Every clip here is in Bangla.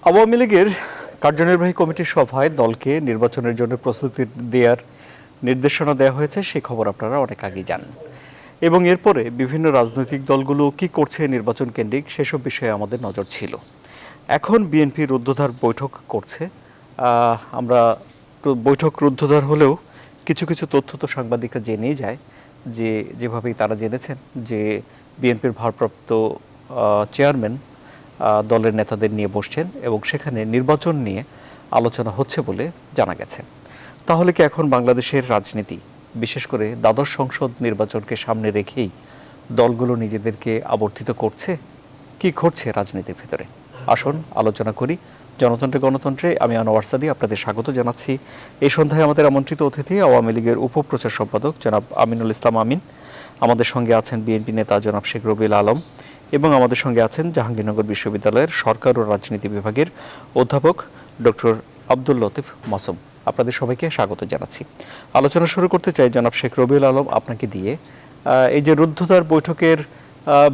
আওয়ামী লীগের কার্যনির্বাহী কমিটির সভায় দলকে নির্বাচনের জন্য প্রস্তুতি দেওয়ার নির্দেশনা দেওয়া হয়েছে, সেই খবর আপনারা অনেক আগেই জানেন। এবং এরপরে বিভিন্ন রাজনৈতিক দলগুলো কি করছে নির্বাচন কেন্দ্রিক সেসব বিষয়ে আমাদের নজর ছিল। এখন বিএনপি রুদ্ধদ্বার বৈঠক করছে। আমরা বৈঠক রুদ্ধদ্বার হলেও কিছু কিছু তথ্য তো সাংবাদিকরা জেনেই যায়, যে যেভাবেই তারা জেনেছেন যে বিএনপির ভারপ্রাপ্ত চেয়ারম্যান দলের নেতাদের নিয়ে বসছেন এবং সেখানে নির্বাচন নিয়ে আলোচনা হচ্ছে বলে জানা গেছে। তাহলে কি এখন বাংলাদেশের রাজনীতি, বিশেষ করে দ্বাদশ সংসদ নির্বাচনকে সামনে রেখেই দলগুলো নিজেদেরকে আবর্তিত করছে? কি ঘটছে রাজনীতির ভিতরে? আসুন আলোচনা করি। জনতন্ত্রে গণতন্ত্রে আমি আনোয়ার সাদি আপনাদের স্বাগত জানাচ্ছি। এই সন্ধ্যায় আমাদের আমন্ত্রিত অতিথি আওয়ামী লীগের উপপ্রচার সম্পাদক জনাব আমিনুল ইসলাম আমিন, আমাদের সঙ্গে আছেন বিএনপি নেতা জনাব শেখ রবিউল আলম এবং আমাদের সঙ্গে আছেন জাহাঙ্গীরনগর বিশ্ববিদ্যালয়ের সরকার ও রাজনীতি বিভাগের অধ্যাপক ডক্টর আব্দুল লতিফ মাসুম। আপনাদের সবাইকে স্বাগত জানাচ্ছি। আলোচনা শুরু করতে চাই জনাব শেখ রবিউল আলম আপনাকে দিয়ে। এই যে রুদ্ধদ্বার বৈঠকের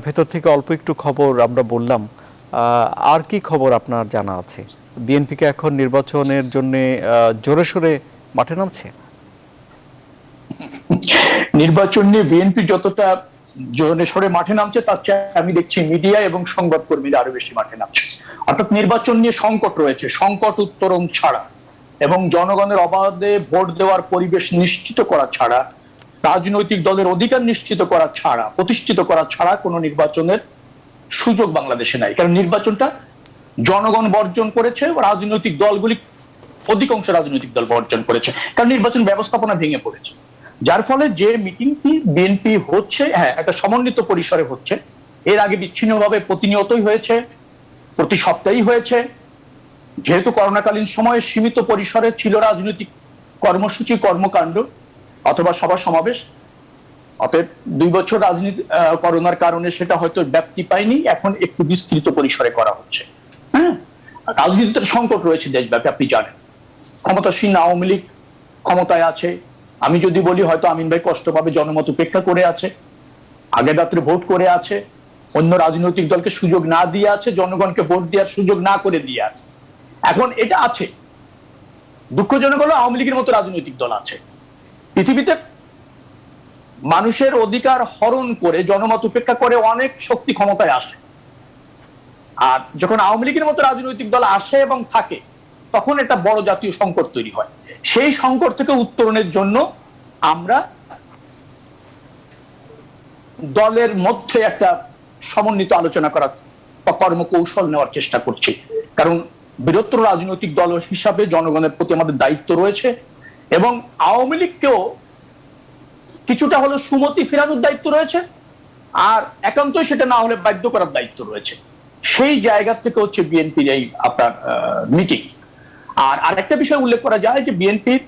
ভেতর থেকে অল্প একটু খবর আমরা বললাম, আর কি খবর আপনার জানা আছে? বিএনপিকে এখন নির্বাচনের জন্য জোরে সোরে মাঠে নামছে? নির্বাচন নিয়ে বিএনপি যতটা জোরে সোরে মাঠে নামছে, তার চেয়ে আমি দেখছি মিডিয়া এবং সংবাদকর্মীরা আরো বেশি মাঠে নামছে। অর্থাৎ নির্বাচন নিয়ে সংকট রয়েছে, সংকট উত্তরণ ছাড়া এবং জনগণের অবাধে ভোট দেওয়ার পরিবেশ নিশ্চিত করা ছাড়া, রাজনৈতিক দলের অধিকার নিশ্চিত করা ছাড়া, প্রতিষ্ঠিত করা ছাড়া কোনো নির্বাচনের সুযোগ বাংলাদেশে নাই। কারণ নির্বাচনটা জনগণ বর্জন করেছে, রাজনৈতিক দলগুলি, অধিকাংশ রাজনৈতিক দল বর্জন করেছে, কারণ নির্বাচন ব্যবস্থাপনা ভেঙে পড়েছে। যার ফলে যে মিটিংটি বিএনপি হচ্ছে, হ্যাঁ, একটা সমন্বিত পরিসরে হচ্ছে। এর আগে বিচ্ছিন্নভাবে প্রতিনিয়তই হয়েছে, প্রতি সপ্তাহেই হয়েছে। যেহেতু করোনাকালীন সময়ে সীমিত পরিসরে ছিল রাজনৈতিক কর্মসূচি, কর্মকাণ্ড অথবা সভা সমাবেশ, অতএব 2 বছর রাজনীতি করোনার কারণে সেটা হয়তো ব্যাপ্তি পায়নি, এখন একটু বিস্তৃত পরিসরে করা হচ্ছে। হ্যাঁ, রাজনীতিতে সংকট রয়েছে দেশব্যাপী, আপনি জানেন। ক্ষমতাসীন আওয়ামী লীগ ক্ষমতায় আছে, আমি যদি বলি হয়তো আমিন ভাই কষ্ট পাবে, জনমত উপেক্ষা করে আছে, আগের রাত্রে ভোট করে আছে, অন্য রাজনৈতিক দলকে সুযোগ না দিয়ে আছে, জনগণকে ভোট দেওয়ার সুযোগ না করে দিয়ে আছে। এখন এটা আছে। দুঃখজনক হলো আওয়ামী লীগের মতো রাজনৈতিক দল আছে পৃথিবীতে। মানুষের অধিকার হরণ করে, জনমত উপেক্ষা করে অনেক শক্তি ক্ষমতায় আসে, আর যখন আওয়ামী লীগের মতো রাজনৈতিক দল আসে এবং থাকে, তখন একটা বড় জাতীয় সংকট তৈরি হয়। সেই সংকট থেকে উত্তরণের জন্য আমরা দলের মধ্যে একটা সমন্বিত আলোচনা করার বা কর্মকৌশল নেওয়ার চেষ্টা করছি। কারণ বৃহত্তর রাজনৈতিক দল হিসাবে জনগণের প্রতি আমাদের দায়িত্ব রয়েছে এবং আওয়ামী লীগকেও কিছুটা হলো সুমতি ফেরানোর দায়িত্ব রয়েছে, আর একান্তই সেটা না হলে বাধ্য করার দায়িত্ব রয়েছে। সেই জায়গা থেকে হচ্ছে বিএনপির এই আপনার মিটিং। আর আরেকটা বিষয় উল্লেখ করা যায় যে বিএনপির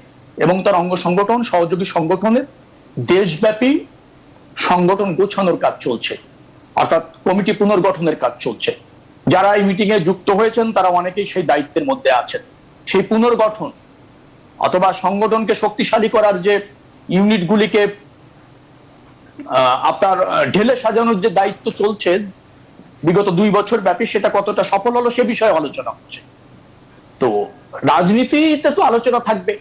এবং তার অঙ্গ সংগঠন, সহযোগী সংগঠনের দেশব্যাপী সংগঠন গোছানোর কাজ চলছে, অর্থাৎ কমিটি পুনর্গঠনের কাজ চলছে। যারা এই মিটিং এ যুক্ত হয়েছেন তারা অনেকেই সেই দায়িত্বের মধ্যে আছেন। সেই পুনর্গঠন অথবা সংগঠনকে শক্তিশালী করার যে ইউনিটগুলিকে আপনার ঢেলে সাজানোর যে দায়িত্ব চলছে বিগত 2 বছর ব্যাপী, সেটা কতটা সফল হলো সে বিষয়ে আলোচনা হচ্ছে। তো রাজনীতিতে তো আলোচনা থাকবে,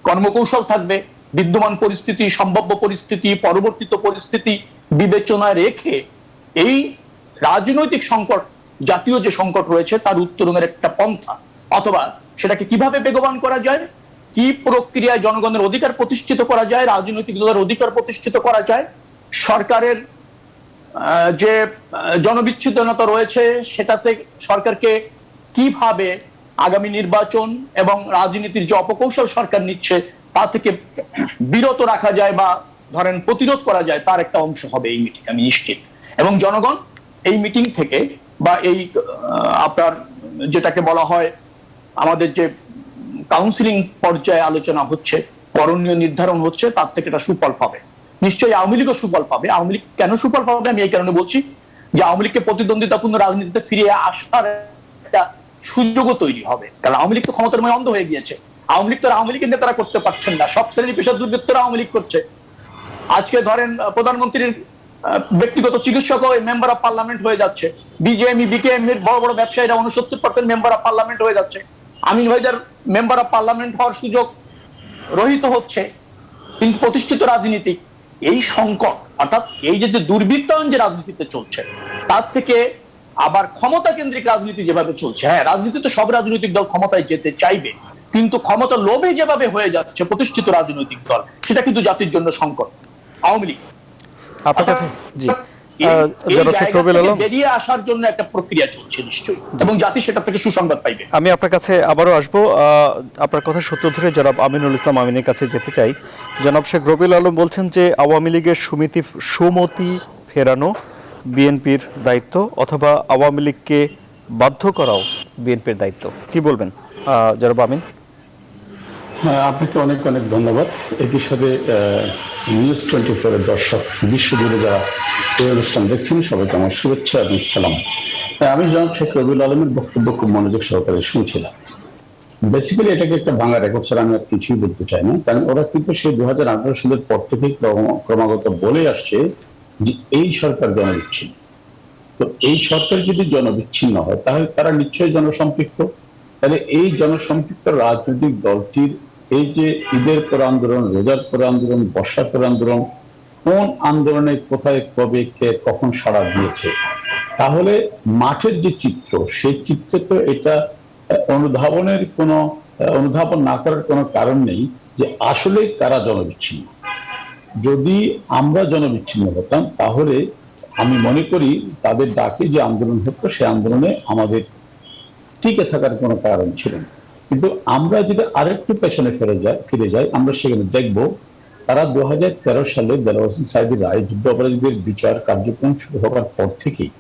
কর্মকৌশল থাকবে, বিদ্যমান পরিস্থিতি, সম্ভাব্য পরিস্থিতি, পরবর্তী পরিস্থিতি বিবেচনায় রেখে এই রাজনৈতিক সংকট, জাতীয় যে সংকট রয়েছে তার উত্তরণের একটা পন্থা, অথবা সেটাকে কিভাবে বেগবান করা যায়, কি প্রক্রিয়ায় জনগণের অধিকার প্রতিষ্ঠিত করা যায়, রাজনৈতিক দলের অধিকার প্রতিষ্ঠিত করা যায়, সরকারের যে জনবিচ্ছিন্নতা রয়েছে সেটাতে সরকারকে কিভাবে আগামী নির্বাচন এবং রাজনীতির যে অপকৌশল সরকার নিচ্ছে তা থেকে বিরত রাখা যায় বা ধরেন প্রতিরোধ করা যায়, তার একটা অংশ হবে এই মিটিং, আমি নিশ্চিত। এবং জনগণ এই মিটিং থেকে বা এই আপনার যেটাকে বলা হয় আমাদের যে কাউন্সিলিং পর্যায়ে আলোচনা হচ্ছে, করণীয় নির্ধারণ হচ্ছে, তার থেকে এটা সুফল পাবে। নিশ্চয়ই আওয়ামী লীগও সুফল পাবে। আওয়ামী লীগ কেন সুফল পাবে আমি এই কারণে বলছি যে আওয়ামী লীগকে প্রতিদ্বন্দ্বিতাপূর্ণ রাজনীতিতে ফিরিয়ে আসার একটা সুযোগও তৈরি হবে। কারণ আওয়ামী লীগ তো ক্ষমতার মধ্যে অন্ধ হয়ে গিয়েছে। আওয়ামী লীগ তো আওয়ামী লীগের নেতারা করতে পারছেন না, সব শ্রেণী পেশার দুর্বৃত্তরা আওয়ামী লীগ করছে। আজকে ধরেন প্রধানমন্ত্রীর ব্যক্তিগত চিকিৎসকও মেম্বার অফ পার্লামেন্ট হয়ে যাচ্ছে, বিজেএমই বিকেএম এর বড় বড় ব্যবসায়ীরা 69% মেম্বার অফ পার্লামেন্ট হয়ে যাচ্ছে, আমিন ভাইদার মেম্বার অফ পার্লামেন্ট হওয়ার সুযোগ রহিত হচ্ছে। কিন্তু প্রতিষ্ঠিত রাজনীতি এই সংকট, অর্থাৎ এই যে দুর্বৃত্তায়ন যে রাজনীতিতে চলছে, তার থেকে আবার ক্ষমতা কেন্দ্রিক রাজনীতি যেভাবে চলছে, হ্যাঁ রাজনীতিতে সব রাজনৈতিক দল ক্ষমতায় যেতে চাইবে, কিন্তু ক্ষমতা লোভে যেভাবে হয়ে যাচ্ছে প্রতিষ্ঠিত রাজনৈতিক দল, সেটা কিন্তু জাতির জন্য সংকট। আওয়ামী লীগ আপনার কাছে জি এই জনাব শেখ জায়গা রবিউল থেকে আলম, বেরিয়ে আসার জন্য একটা প্রক্রিয়া চলছে নিশ্চয়ই, এবং জাতি সেটা থেকে সুসংবাদ পাইবে। আমি আপনার কাছে আবারও আসবো। আপনার কথা সূত্র ধরে জনাব আমিনুল ইসলাম আমিনের কাছে যেতে চাই। জনাব শেখ রবিউল আলম বলছেন যে আওয়ামী লীগের সুমতি ফেরানো বিএনপির দায়িত্ব, অথবা আওয়ামী লীগকে বাধ্য করাও বিএনপির দায়িত্ব। কি বলবেন জনাব আমিন? আপনাকে অনেক অনেক ধন্যবাদ। একই সাথে নিউজ 24 এর দর্শক বিশ্বজুড়ে যারা এই অনুষ্ঠান দেখছেন সবাইকে আমার শুভেচ্ছা এবং সালাম। আমি জনাব শেখ রবিউল আলমের বক্তব্য খুব মনোযোগ সহকারে শুনছিলাম। বেসিক্যালি এটাকে একটা ভাঙা রেকর্ড ছাড়া আমি আর কিছুই বলতে চাই না, কারণ ওরা কিন্তু সেই 2018 সালের পর থেকেই ক্রমাগত বলে আসছে যে এই সরকার জনবিচ্ছিন্ন। তো এই সরকার যদি জনবিচ্ছিন্ন হয় তাহলে তারা নিশ্চয়ই জনসম্পৃক্ত। তাহলে এই জনসম্পৃক্ত রাজনৈতিক দলটির এই যে ঈদের পর আন্দোলন, রোজার পর আন্দোলন, বর্ষার পর আন্দোলন, কোন আন্দোলনে কোথায় কবে কে কখন সাড়া দিয়েছে, তাহলে মাঠের যে চিত্র, সেই চিত্রে তো এটা অনুধাবন না করার কোনো কারণ নেই যে আসলে কারা জনবিচ্ছিন্ন। যদি আমরা জনবিচ্ছিন্ন হতাম তাহলে আমি মনে করি তাদের ডাকে যে আন্দোলন হতো সে আন্দোলনে আমাদের টিকে থাকার কোনো কারণ ছিল না। কিন্তু আমরা যদি আরেকটু পেছনে ফিরে যাই আমরা সেখানে দেখব তারা 2013 সালে দেলোয়ার হোসেন সাঈদীর রায় যুদ্ধ অপরাধীদের বিচার কার্যক্রম শুরু হওয়ার পর থেকেই,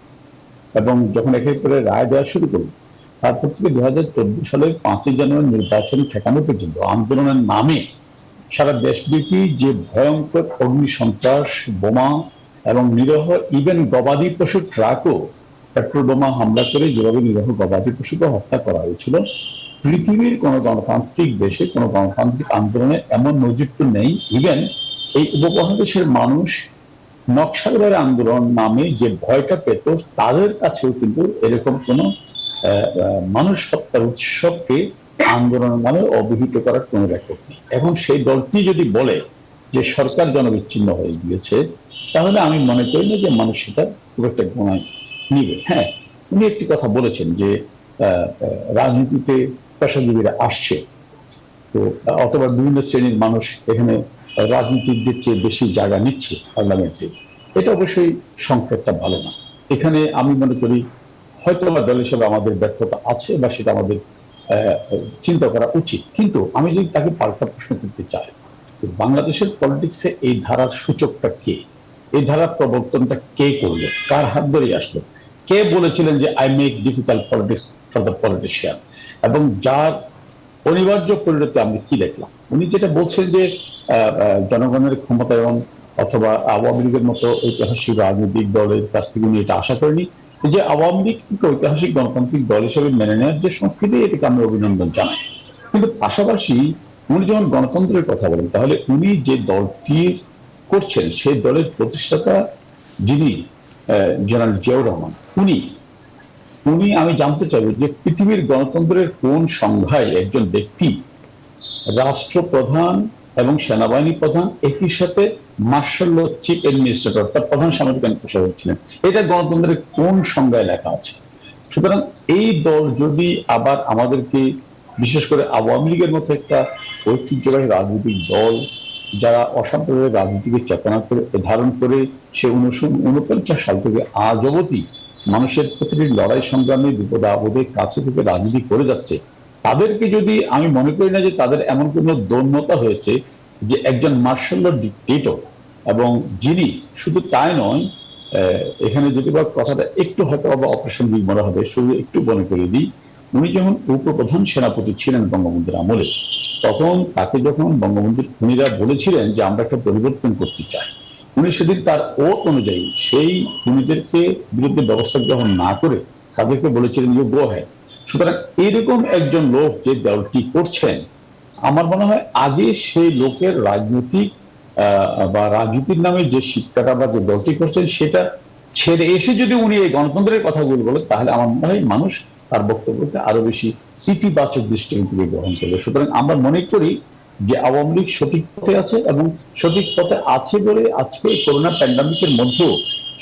এবং যখন এক এক করে রায় দেওয়া শুরু করল, তারপর থেকে 2014 সালের 5ই জানুয়ারি নির্বাচন ঠেকানো পর্যন্ত আন্দোলনের নামে সারা দেশব্যাপী যে ভয়ঙ্কর অগ্নি সন্ত্রাস, বোমা এবং নিরহ ইভেন গবাদি পশু ট্রাকও পেট্রোল বোমা হামলা করে যেভাবে নিরহ গবাদি পশুকে হত্যা করা হয়েছিল, পৃথিবীর কোন গণতান্ত্রিক দেশে কোন গণতান্ত্রিক আন্দোলনে এমন নজির তো নেই। ইভেন এই উপমহাদেশের মানুষ নকশালের আন্দোলন নামে যে ভয়টা পেত, তাদের কাছেও কিন্তু এরকম কোন মানুষ হত্যার উৎসবকে আন্দোলনের নামে অভিহিত করার কোন রেকর্ড নেই। এখন সেই দলটি যদি বলে যে সরকার জনবিচ্ছিন্ন হয়ে গিয়েছে, তাহলে আমি মনে করি না যে মানুষ সেটা খুব একটা গোনায় নিবে। হ্যাঁ, উনি একটি কথা বলেছেন যে রাজনীতিতে পেশাজীবীরা আসছে, তো অথবা বিভিন্ন শ্রেণীর মানুষ এখানে রাজনীতিকদের চেয়ে বেশি জায়গা নিচ্ছে পার্লামেন্টে। এটা অবশ্যই সংখ্যাটা ভালো না। এখানে আমি মনে করি হয়তো বা দল হিসেবে আমাদের ব্যর্থতা আছে বা সেটা আমাদের চিন্তা করা উচিত। কিন্তু আমি যদি তাকে পাল্টা প্রশ্ন করতে চাই, বাংলাদেশের পলিটিক্সে এই ধারার সূচকটা কে? এই ধারার প্রবর্তনটা কে করলো? কার হাত ধরে আসলো? কে বলেছিলেন যে I make difficult politics for the politician? এবং যার অনিবার্য পরিণতি আমরা কি দেখলাম? উনি যেটা বলছেন যে জনগণের ক্ষমতায়ন অথবা আওয়ামী লীগের মতো ঐতিহাসিক রাজনৈতিক দলের কাছ থেকে উনি এটা আশা করেনি, যে আওয়ামী লীগ ঐতিহাসিক গণতান্ত্রিক দল হিসেবে মেনে নেওয়ার যে সংস্কৃতি, এটাকে আমি অভিনন্দন জানাই। কিন্তু পাশাপাশি উনি যখন গণতন্ত্রের কথা বলেন, তাহলে উনি যে দলটির করছেন সেই দলের প্রতিষ্ঠাতা যিনি জেনারেল জিয়াউর রহমান, উনি আমি জানতে চাইব যে পৃথিবীর গণতন্ত্রের কোন সংজ্ঞায় একজন ব্যক্তি রাষ্ট্রপ্রধান এবং সেনাবাহিনী প্রধান একই সাথে মার্শাল ল চিফ অ্যাডমিনিস্ট্রেটর, তার প্রধান সামরিক আইন প্রশাসক ছিলেন? এটা গণতন্ত্রের কোন সংজ্ঞায় লেখা আছে? সুতরাং এই দল যদি আবার আমাদেরকে, বিশেষ করে আওয়ামী লীগের মতো একটা ঐতিহ্যবাহী রাজনৈতিক দল যারা অসাম্প্রদায়িক রাজনীতিকে চেতনা করে ধারণ করে সে 1949 সাল থেকে আজ অবধি মানুষের প্রতিটি লড়াই সংগ্রামে বিপদ আপদে কাছে থেকে রাজনীতি করে যাচ্ছে, তাদেরকে যদি, আমি মনে করি না যে তাদের এমন কোন দৌন্যতা হয়েছে যে একজন মার্শাল ল ডিক্টেটর, এবং যিনি শুধু তাই নয়, এখানে যদি বা কথাটা একটু হয়তো অপ্রাসঙ্গিক মনে হবে, শুধু একটু মনে করে দিই, উনি যখন উপপ্রধান সেনাপতি ছিলেন বঙ্গবন্ধুর আমলে, তখন তাকে যখন বঙ্গবন্ধুর খুনিরা বলেছিলেন যে আমরা একটা পরিবর্তন করতে চাই, উনি সেদিন তার ওত অনুযায়ী সেই খুনিদেরকে বিরুদ্ধে ব্যবস্থা গ্রহণ না করে তাদেরকে বলেছিলেন ইউ গো হ্যাড। সুতরাং এরকম একজন লোক যে দলটি করছেন, আমার মনে হয় আগে সেই লোকের রাজনৈতিক বা রাজনীতির নামে যে শিক্ষাটা বা যে দলটি করছেন সেটা ছেড়ে এসে যদি উনি এই গণতন্ত্রের কথাগুলো বলেন, তাহলে আমার মনে হয় মানুষ তার বক্তব্যকে আরো বেশি ইতিবাচক দৃষ্টিভঙ্গি গ্রহণ করবে। সুতরাং আমরা মনে করি যে আওয়ামী লীগ সঠিক পথে আছে, এবং সঠিক পথে আছে বলে আজকে করোনা প্যান্ডামিকের মধ্যেও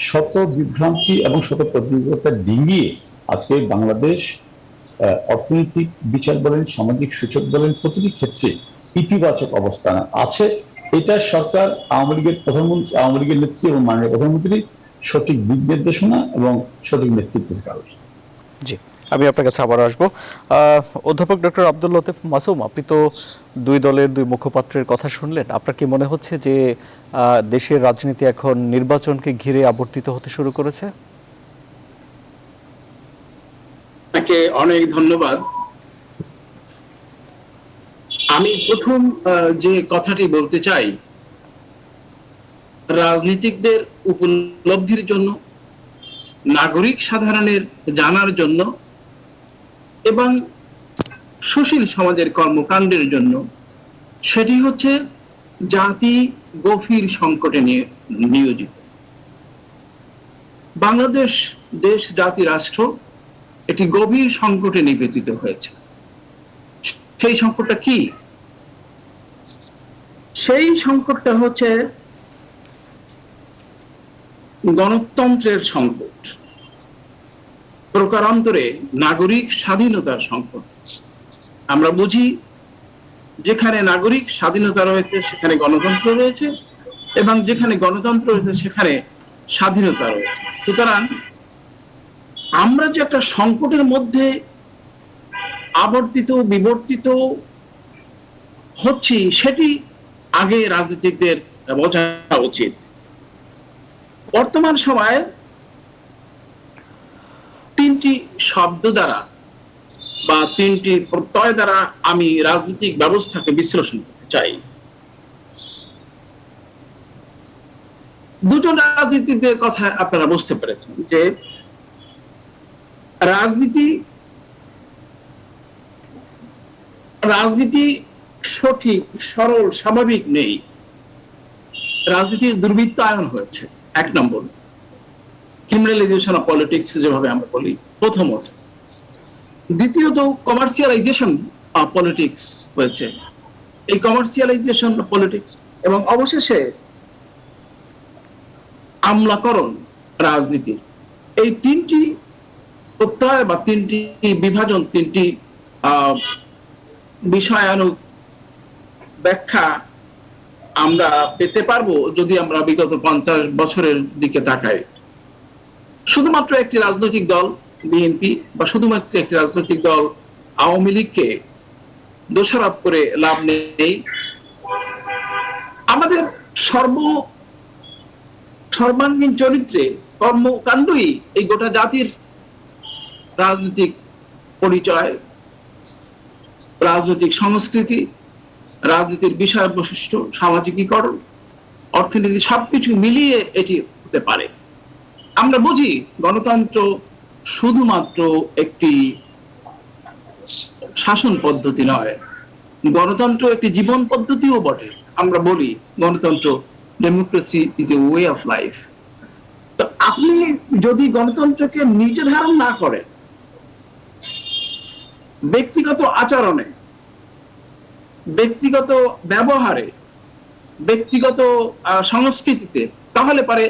শত বিভ্রান্তি এবং শত প্রতিযোগিতা ডিঙিয়ে আজকে বাংলাদেশ অর্থনৈতিক বিচার বলেন, সামাজিক সূচক বলেন, প্রতিটি ক্ষেত্রে ইতিবাচক অবস্থান আছে। এটা সরকার, আওয়ামী লীগের প্রধানমন্ত্রী, আওয়ামী লীগের নেত্রী এবং মাননীয় প্রধানমন্ত্রী সঠিক দিক নির্দেশনা এবং সঠিক নেতৃত্বের কারণে। জি, আমি আপনার কাছে আবার আসবো। অধ্যাপক ডক্টর আব্দুল লতিফ মাসুম, আপনি তো দুই দলের দুই মুখপাত্রের কথা শুনলেন। আপনার কি মনে হচ্ছে যে দেশের রাজনীতি এখন নির্বাচনকে ঘিরে আবর্তিত হতে শুরু করেছে? আপনাকে অনেক ধন্যবাদ। আমি প্রথম যে কথাটি বলতে চাই, রাজনীতিকদের উপলব্ধির জন্য, নাগরিক সাধারণের জানার জন্য এবং সুশীল সমাজের কর্মকাণ্ডের জন্য সেটি হচ্ছে জাতি গভীর সংকটে নিয়োজিত। বাংলাদেশ দেশ, জাতি, রাষ্ট্র একটি গভীর সংকটে নিবেদিত হয়েছে। সেই সংকটটা কি? সেই সংকটটা হচ্ছে গণতন্ত্রের সংকট, প্রকারান্তরে নাগরিক স্বাধীনতার সংকট। আমরা বুঝি যেখানে নাগরিক স্বাধীনতা রয়েছে সেখানে গণতন্ত্র রয়েছে, এবং যেখানে গণতন্ত্র রয়েছে সেখানে স্বাধীনতা রয়েছে। সুতরাং আমরা যে একটা সংকটের মধ্যে আবর্তিত বিবর্তিত হচ্ছি, সেটি আগে রাজনীতিকদের বোঝা উচিত। বর্তমান সময়ে তিনটি শব্দ দ্বারা বা তিনটি প্রত্যয় দ্বারা আমি রাজনৈতিক ব্যবস্থাকে বিশ্লেষণ করতে চাই। দুজন রাজনীতিকদের কথা আপনারা বুঝতে পেরেছেন যে রাজনীতি সঠিক, সরল, স্বাভাবিক নেই। রাজনীতির দুর্বৃত্তায়ন হয়েছে, এক নম্বর। ক্রিমিনালাইজেশন অফ পলিটিক্স যেভাবে আমরা বলি, প্রথমত। দ্বিতীয়ত কমার্শিয়ালাইজেশন অফ পলিটিক্স হয়েছে, এই কমার্শিয়ালাইজেশন অফ পলিটিক্স। এবং অবশেষে আমলাকরণ রাজনীতি। এই তিনটি প্রত্যয় বা তিনটি বিভাজন, তিনটি বিষয়ানুগ ব্যাখ্যা আমরা পেতে পারবো যদি আমরা বিগত 50 বছরের দিকে তাকাই। শুধুমাত্র একটি রাজনৈতিক দল বিএনপি বা শুধুমাত্র একটি রাজনৈতিক দল আওয়ামী লীগকে দোষারোপ করে লাভ নেই। আমাদের সর্বাঙ্গীন চরিত্রে কর্মকাণ্ডই এই গোটা জাতির রাজনৈতিক পরিচয়, রাজনৈতিক সংস্কৃতি, রাজনীতির বিষয় বৈশিষ্ট্য, সামাজিকীকরণ, অর্থনীতি সবকিছু মিলিয়ে এটি হতে পারে। আমরা বুঝি গণতন্ত্র শুধুমাত্র একটি শাসন পদ্ধতি নয়, গণতন্ত্র একটি জীবন পদ্ধতিও বটে। আমরা বলি গণতন্ত্র, democracy is a way of life. তো আপনি যদি গণতন্ত্রকে নিজে ধারণ না করেন ব্যক্তিগত আচরণে, ব্যক্তিগত ব্যবহারে, ব্যক্তিগত সংস্কৃতিতে, তাহলে পারে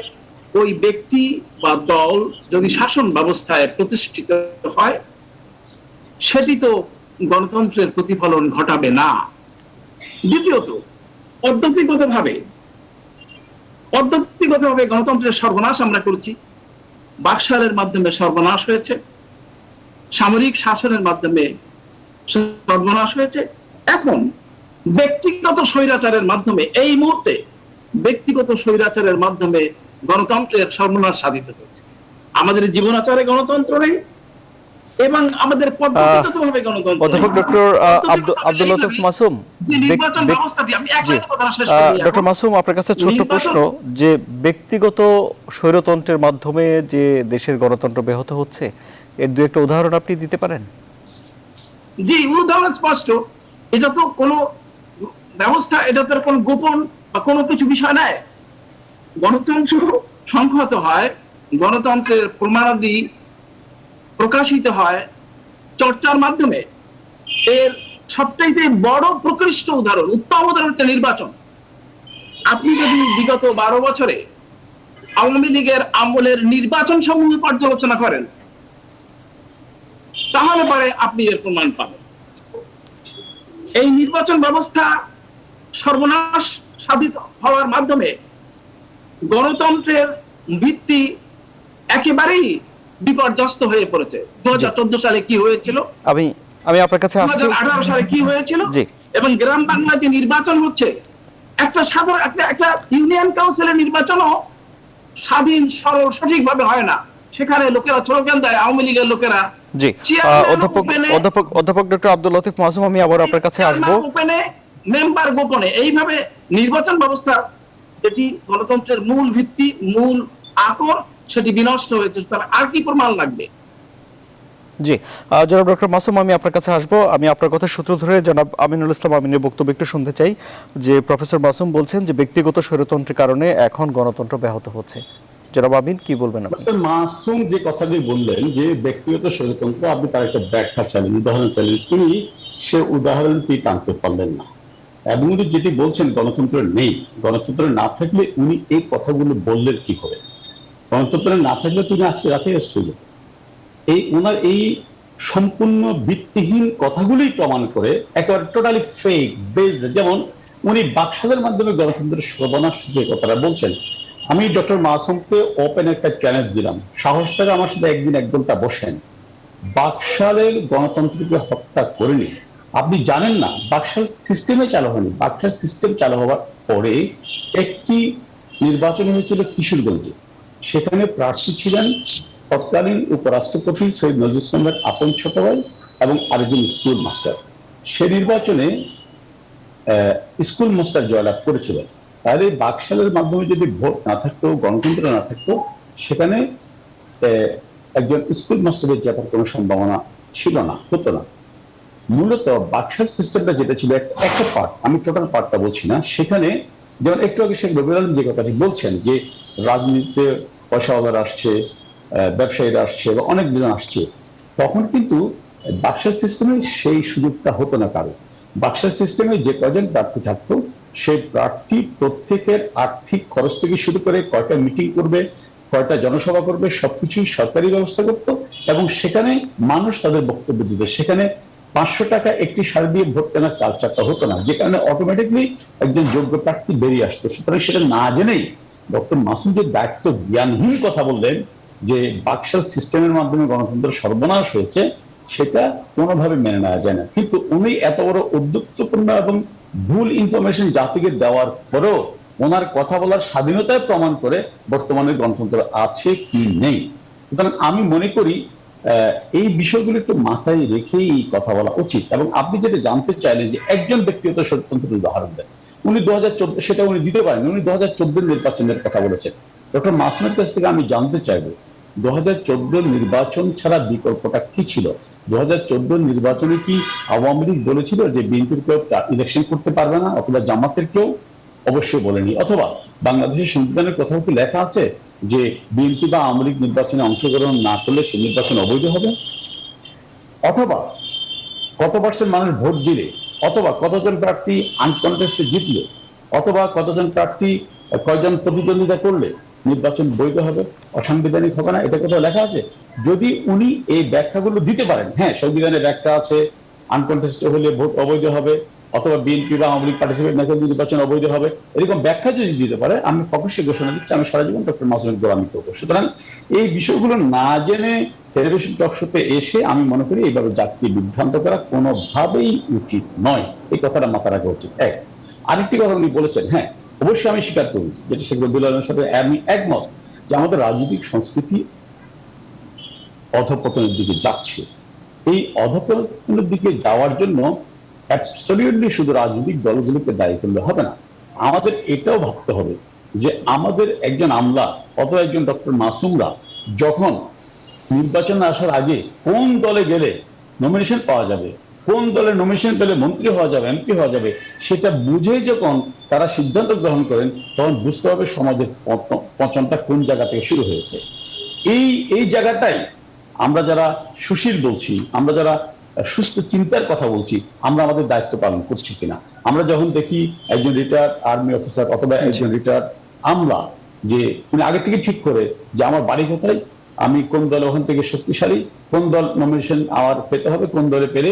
ওই ব্যক্তি বা দল যদি শাসন ব্যবস্থায় প্রতিষ্ঠিত হয়, সেটি তো গণতন্ত্রের প্রতিফলন ঘটাবে না। দ্বিতীয়ত, পদ্ধতিগতভাবে গণতন্ত্রের সর্বনাশ আমরা করেছি। বাকশালের মাধ্যমে সর্বনাশ হয়েছে, সামরিক শাসনের মাধ্যমে সর্বনাশ হয়েছে। এখন ব্যক্তিগত স্বৈরাচারের মাধ্যমে, এই মুহূর্তে ব্যক্তিগত স্বৈরাচারের মাধ্যমে গণতন্ত্রের সর্বনাশ সাধিত হয়েছে। আমাদের জীবনাচারে গণতন্ত্র নেই এবং আমাদের পদ্ধতিগতভাবে গণতন্ত্র। অধ্যাপক ডক্টর আব্দুল লতিফ মাসুম, নির্বাচন ব্যবস্থাটি, আমি একটা কথা শেষ করি। ডক্টর মাসুম, আপনার কাছে ছোট্ট প্রশ্ন, যে ব্যক্তিগত স্বৈরতন্ত্রের মাধ্যমে যে দেশের গণতন্ত্র ব্যাহত হচ্ছে, এর দু একটা উদাহরণ আপনি দিতে পারেন? জি, উদাহরণ স্পষ্ট। এটা তো কোনো ব্যবস্থা, এটা তো কোনো গোপন বা কোনো কিছু বিষয় নাই। গণতন্ত্র সংহত হয়, গণতন্ত্রের প্রমাণাদি প্রকাশিত হয় চর্চার মাধ্যমে। এর সবচাইতে বড় প্রকৃষ্ট উদাহরণ, উত্তম উদাহরণ হচ্ছে নির্বাচন। আপনি যদি বিগত 12 বছরে আওয়ামী লীগের আমলের নির্বাচন সমূহ পর্যালোচনা করেন, তাহলে পরে আপনি এর প্রমাণ পাবেন। এই নির্বাচন ব্যবস্থা সর্বনাশ সাধিত হওয়ার মাধ্যমে গণতন্ত্রের ভিত্তি একেবারেই বিপর্যস্ত হয়ে পড়েছে। 2014 সালে কি হয়েছিল, আমি আপনার কাছে আসছি। 2018 সালে কি হয়েছিল, এবং গ্রাম বাংলায় যে নির্বাচন হচ্ছে, একটা সাধারণ একটা ইউনিয়ন কাউন্সিলের নির্বাচনও স্বাধীন, সরল, সঠিকভাবে হয় না। সেখানে লোকেরা স্লোগান দেয়, আওয়ামী লীগের লোকেরা। জি, অধ্যাপক ডক্টর আব্দুল লতিফ মাসুম, আমি আবার আপনার কাছে আসবো। মেম্বার গোপনে এইভাবে নির্বাচন ব্যবস্থা, যেটি গণতন্ত্রের মূল ভিত্তি, মূল আকর, সেটি বিনষ্ট হয়েছে। তার আর কি প্রমাণ লাগবে? জি, জনাব ডক্টর মাসুম, আমি আপনার কাছে আসবো। আমি আপনার কথা সূত্র ধরে জনাব আমিনুল ইসলাম আমিনের বক্তব্য একটু শুনতে চাই। যে প্রফেসর মাসুম বলছেন যে ব্যক্তিগত স্বৈরতন্ত্রের কারণে এখন গণতন্ত্র ব্যাহত হচ্ছে। জনাব আমিন, কি বলবেন আপনি? মাসুম যে কথাটি বললেন যে ব্যক্তিগত স্বৈরতন্ত্র, আপনি তার একটা ব্যাখ্যা চাইলেন, উদাহরণ চাইলেন, তিনি সে উদাহরণটি টানতে পারলেন না। এবং উনি যেটি বলছেন গণতন্ত্র নেই, গণতন্ত্র না থাকলে উনি এই কথাগুলো বললেন কি করে? গণতন্ত্র না থাকলে তিনি আজকে রাতে অ্যারেস্ট হয়ে যেতেন। ওনার এই সম্পূর্ণ ভিত্তিহীন কথাগুলোই প্রমাণ করে একেবারে টোটালি ফেক বেসড। যেমন উনি বাকশালের মাধ্যমে গণতন্ত্রের সর্বনাশ যে কথাটা বলছেন, আমি ডক্টর মাসুমকে ওপেন একটা চ্যালেঞ্জ দিলাম, সাহস করে আমার সাথে একদিন 1 ঘন্টা বসেন। বাকশালের গণতন্ত্রকে হত্যা করেনি। আপনি জানেন না, বাকশাল সিস্টেমে চালু হয়নি। বাকশাল সিস্টেম চালু হওয়ার পরে একটি নির্বাচন হয়েছিল কিশোরগঞ্জে। সেখানে প্রার্থী ছিলেন তৎকালীন উপরাষ্ট্রপতি সৈয়দ নজরুল ইসলামের আপন ছোট ভাই এবং আরেকজন স্কুল মাস্টার। সে নির্বাচনে স্কুল মাস্টার জয়লাভ করেছিলেন। তাহলে বাকশালের মাধ্যমে যদি ভোট না থাকতো, গণতন্ত্র না থাকতো, সেখানে একজন স্কুল মাস্টারের জেতার কোনো সম্ভাবনা ছিল না, হতো না। মূলত বাকশাল সিস্টেমটা যেটা ছিল একটা পার্ট, আমি টোটাল পার্টটা বলছি না। সেখানে যেমন একটু আগে শেখ রবিউল আলম যে কথাটি বলছেন যে রাজনীতিতে পয়সাওয়ালারা আসছে, ব্যবসায়ীরা আসছে বা অনেক জন আসছে, তখন কিন্তু বাকশাল সিস্টেমে সেই সুযোগটা হতো না কারো। বাকশাল সিস্টেমে যে কজন প্রার্থী থাকতো, সেই প্রার্থী প্রত্যেকের আর্থিক খরচ থেকে শুরু করে কয়টা মিটিং করবে, কয়টা জনসভা করবে, সবকিছুই সরকারি ব্যবস্থা করত। এবং সেখানে মানুষ তাদের বক্তব্য দিত। সেখানে 500 টাকা একটি সার দিয়ে ভোট কেনার কালচারটা হতো না, যে কারণে অটোমেটিকলি একজন যোগ্য প্রার্থী বেরিয়ে আসতো। সুতরাং সেটা না জেনেই ডক্টর মাসুম যে দায়িত্ব জ্ঞানহীন কথা বললেন যে বাকশাল সিস্টেমের মাধ্যমে গণতন্ত্র সর্বনাশ হয়েছে, সেটা কোনোভাবে মেনে নেওয়া যায় না। কিন্তু উনি এত বড় উদ্যুক্তপূর্ণ এবং ভুল ইনফরমেশন জাতিকে দেওয়ার পরেও ওনার কথা বলার স্বাধীনতায় প্রমাণ করে বর্তমানে গণতন্ত্র আছে কি নেই। সুতরাং আমি মনে করি এই বিষয়গুলো একটু মাথায় রেখেই কথা বলা উচিত। এবং আপনি যেটা জানতে চাইলেন যে একজন ব্যক্তিগত স্বতন্ত্রের উদাহরণ দেন, উনি 2014 সেটা উনি দিতে পারেন। উনি 2014 নির্বাচনের কথা বলেছেন। ডক্টর মাসুমের কাছ থেকে আমি জানতে চাইবো 2014 নির্বাচন ছাড়া বিকল্পটা কি ছিল? 2014 নির্বাচনে কি আওয়ামী লীগ বলেছিল যে বিএনপির কেউ ইলেকশন করতে পারবে না, অথবা জামাতের কেউ? অবশ্যই বলেনি। অথবা বাংলাদেশের সংবিধানের কোথাও কি লেখা আছে যে বিএনপি বা আওয়ামী লীগ নির্বাচনে অংশগ্রহণ না করলে সে নির্বাচন অবৈধ হবে? অথবা কত পার্সেন্ট মানুষ ভোট দিলে, অথবা কতজন প্রার্থী আনকন্টেস্টে জিতলে, অথবা কতজন প্রার্থী কয়জন প্রতিদ্বন্দ্বিতা করলে নির্বাচন বৈধ হবে, অসাংবিধানিক হবে না? এটা কোথাও লেখা আছে? যদি উনি এই ব্যাখ্যাগুলো দিতে পারেন, হ্যাঁ সংবিধানে ব্যাখ্যা আছে আনকন্টেস্টে হলে ভোট অবৈধ হবে, অথবা বিএনপি বা আওয়ামী লীগ পার্টিসিপেট না করলে নির্বাচন অবৈধ হবে, এরকম ব্যাখ্যা যদি দিতে পারে, আমি প্রকাশ্যে ঘোষণা দিচ্ছি আমি সারা জীবন ডক্টর মাসুমের গোলামি করবো। সুতরাং এই বিষয়গুলো না জেনে টেলিভিশন টক শোতে এসে আমি মনে করি এইভাবে জাতিকে বিভ্রান্ত করা কোনোভাবেই উচিত নয়। এই কথাটা মাথায় রাখা উচিত। আরেকটি কথা উনি বলেছেন, হ্যাঁ অবশ্যই আমি স্বীকার করি, যেটা শেখ রবিউল আলমের সাথে আমি একমত, যে আমাদের রাজনৈতিক সংস্কৃতি অধঃপতনের দিকে যাচ্ছে। এই অধঃপতনের দিকে যাওয়ার জন্য অ্যাবসলিউটলি শুধু রাজনৈতিক দলগুলোকে দায়ী করলে হবে না। আমাদের এটাও ভাবতে হবে যে আমাদের একজন আমলা অথবা একজন ডক্টর মাসুমরা যখন নির্বাচনে আসার আগে কোন দলে গেলে নমিনেশন পাওয়া যাবে, কোন দলের নমিনেশন পেলে মন্ত্রী হওয়া যাবে, এমপি হওয়া যাবে, সেটা বুঝেই যখন তারা সিদ্ধান্ত গ্রহণ করেন, তখন বুঝতে হবে সমাজের পচনটা কোন জায়গা থেকে শুরু হয়েছে। এই জায়গাটাই আমরা যারা সুশীল বলছি, আমরা যারা সুস্থ চিন্তার কথা বলছি, আমরা আমাদের দায়িত্ব পালন করছি কিনা। আমরা যখন দেখি একজন রিটায়ার্ড আর্মি অফিসার অথবা একজন রিটায়ার্ড আমলা যে উনি আগে থেকে ঠিক করে যে আমার বাড়ি কোথায়, আমি কোন দল ওখান থেকে শক্তিশালী, কোন দল নমিনেশন আমার পেতে হবে, কোন দলে পেলে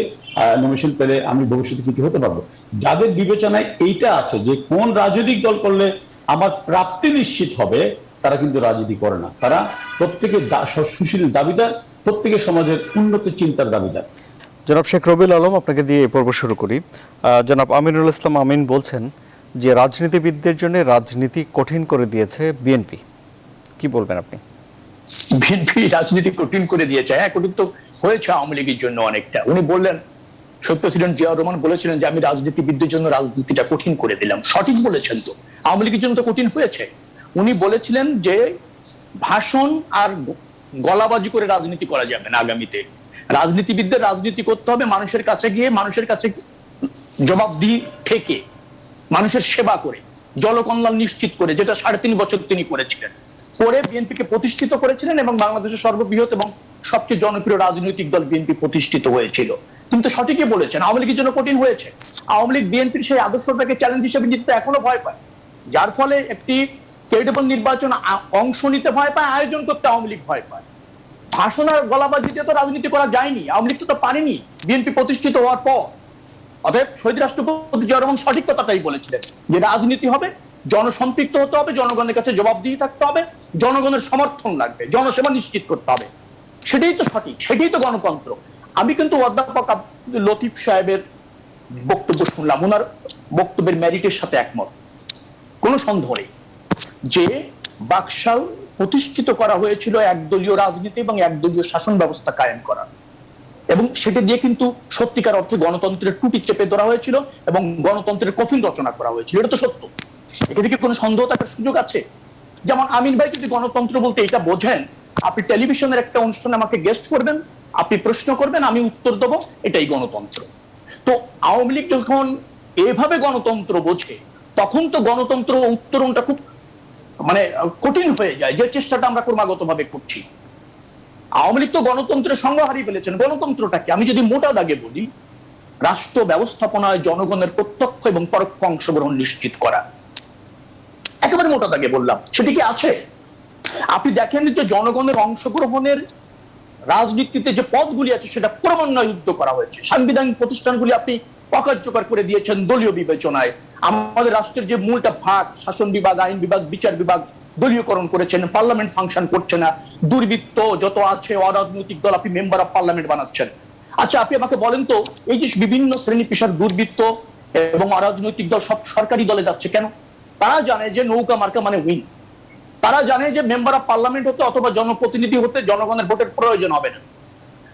নমিনেশন পেলে আমি ভবিষ্যতে কিছু হতে পারবো, যাদের বিবেচনায় এইটা আছে যে কোন রাজনৈতিক দল করলে আমার প্রাপ্তি নিশ্চিত হবে, তারা কিন্তু রাজনীতি করে না। তারা প্রত্যেকে সুশীল দাবিদার, প্রত্যেকে সমাজের উন্নত চিন্তার দাবিদার। জনাব শেখ রবিউল আলম, আপনাকে দিয়ে এই পর্ব শুরু করি। জনাব আমিনুল ইসলাম আমিন বলছেন যে রাজনীতিবিদদের জন্য রাজনীতি কঠিন করে দিয়েছে বিএনপি, কি বলবেন আপনি? বিএনপি রাজনীতি কঠিন করে দিয়েছে। হ্যাঁ, কঠিন তো হয়েছে আওয়ামী লীগের জন্য অনেকটা। উনি বললেন, শহীদ প্রেসিডেন্ট জিয়াউর রহমান বলেছিলেন যে আমি রাজনীতিবিদদের জন্য রাজনীতিটা কঠিন করে দিলাম। সঠিক বলেছেন তো, আওয়ামী লীগের জন্য তো কঠিন হয়েছে। উনি বলেছিলেন যে ভাষণ আর গলাবাজি করে রাজনীতি করা যাবে না আগামীতে। রাজনীতিবিদদের রাজনীতি করতে হবে মানুষের কাছে গিয়ে, মানুষের কাছে জবাবদিহি থেকে, মানুষের সেবা করে, জনকল্যাণ নিশ্চিত করে, যেটা 3.5 বছর তিনি করেছিলেন। পরে বিএনপিকে প্রতিষ্ঠিত করেছিলেন এবং বাংলাদেশের সর্ববৃহৎ এবং সবচেয়ে জনপ্রিয় রাজনৈতিক দল বিএনপি প্রতিষ্ঠিত হয়েছিল। কিন্তু সঠিকই বলেছেন, আওয়ামী লীগের জন্য কঠিন হয়েছে। আওয়ামী লীগ বিএনপির সেই আদর্শটাকে চ্যালেঞ্জ হিসেবে নিতে এখনো ভয় পায়, যার ফলে একটি ক্রেডিবল নির্বাচন অংশ নিতে ভয় পায়, আয়োজন করতে আওয়ামী লীগ ভয় পায়। ভাষণ আর গলাবাজিতে তো রাজনীতি করা যায়নি, আওয়ামী লীগ তো পারেনি বিএনপি প্রতিষ্ঠিত হওয়ার পর। অতএব শহীদ রাষ্ট্রপতি জিয়াউর রহমান সঠিক কথাটাই বলেছিলেন যে রাজনীতি হবে, জনসম্পৃক্ত হতে হবে, জনগণের কাছে জবাবদিহি থাকতে হবে, জনগণের সমর্থন লাগবে, জনসেবা নিশ্চিত করতে হবে। সেটাই তো সঠিক, সেটাই তো গণতন্ত্র। আমি কিন্তু অধ্যাপক আব্দুল লতিফ সাহেবের বক্তব্য শুনলাম, ওনার বক্তব্যের মেরিটের সাথে একমত, কোনো সন্দেহ নেই যে বাকশাল প্রতিষ্ঠিত করা হয়েছিল একদলীয় রাজনীতি এবং একদলীয় শাসন ব্যবস্থা কায়েম করা, এবং সেটা দিয়ে কিন্তু সত্যিকার অর্থে গণতন্ত্রের টুটি চেপে ধরা হয়েছিল এবং গণতন্ত্রের কফিন রচনা করা হয়েছিল। এটা তো সত্য, এটা থেকে কোনো সন্দেহ থাকার সুযোগ আছে? যেমন আমিন ভাই যদি গণতন্ত্র বলতে এটা বোঝেন, আপনি টেলিভিশনের একটা অনুষ্ঠানে আমাকে গেস্ট করবেন, আপনি প্রশ্ন করবেন, আমি উত্তর দেবো, এটাই গণতন্ত্র। তো আওয়ামী লীগ যখন এভাবে গণতন্ত্র বোঝে, তখন তো গণতন্ত্র উত্তরণটা খুব কঠিন হয়ে যায়, যে চেষ্টাটা আমরা ক্রমাগত ভাবে করছি। আওয়ামী লীগ তো গণতন্ত্রের সংজ্ঞা হারিয়ে ফেলেছেন। গণতন্ত্রটাকে আমি যদি মোটা দাগে বলি, রাষ্ট্র ব্যবস্থাপনায় জনগণের প্রত্যক্ষ এবং পরোক্ষ অংশগ্রহণ নিশ্চিত করা। একেবারে মোটা দাগে বললাম, সেটি কি আছে? আপনি দেখেন যে জনগণের অংশগ্রহণের রাজনীতিতে যে পদগুলি আছে সেটা ক্রমান্বয়ে করা হয়েছে। সাংবিধানিক প্রতিষ্ঠানগুলি আপনি অকার্যকর করে দিয়েছেন দলীয় বিবেচনায়। আমাদের রাষ্ট্রের যে মূলটা ভাগ, শাসন বিভাগ, আইন বিভাগ, বিচার বিভাগ দলীয়করণ করেছেন, পার্লামেন্ট ফাংশন করছে না, দুর্বৃত্ত যত আছে, অরাজনৈতিক দল আপনি মেম্বার অফ পার্লামেন্ট বানাচ্ছেন। আচ্ছা, আপনি আমাকে বলেন তো, এই যে বিভিন্ন শ্রেণী পেশার দুর্বৃত্ত এবং অরাজনৈতিক দল সব সরকারি দলে যাচ্ছে কেন? তারা জানে যে নৌকা মার্কা মানে উইন। তারা জানে যে মেম্বার অফ পার্লামেন্ট হতে অথবা জনপ্রতিনিধি হতে জনগণের ভোটের প্রয়োজন হবে না,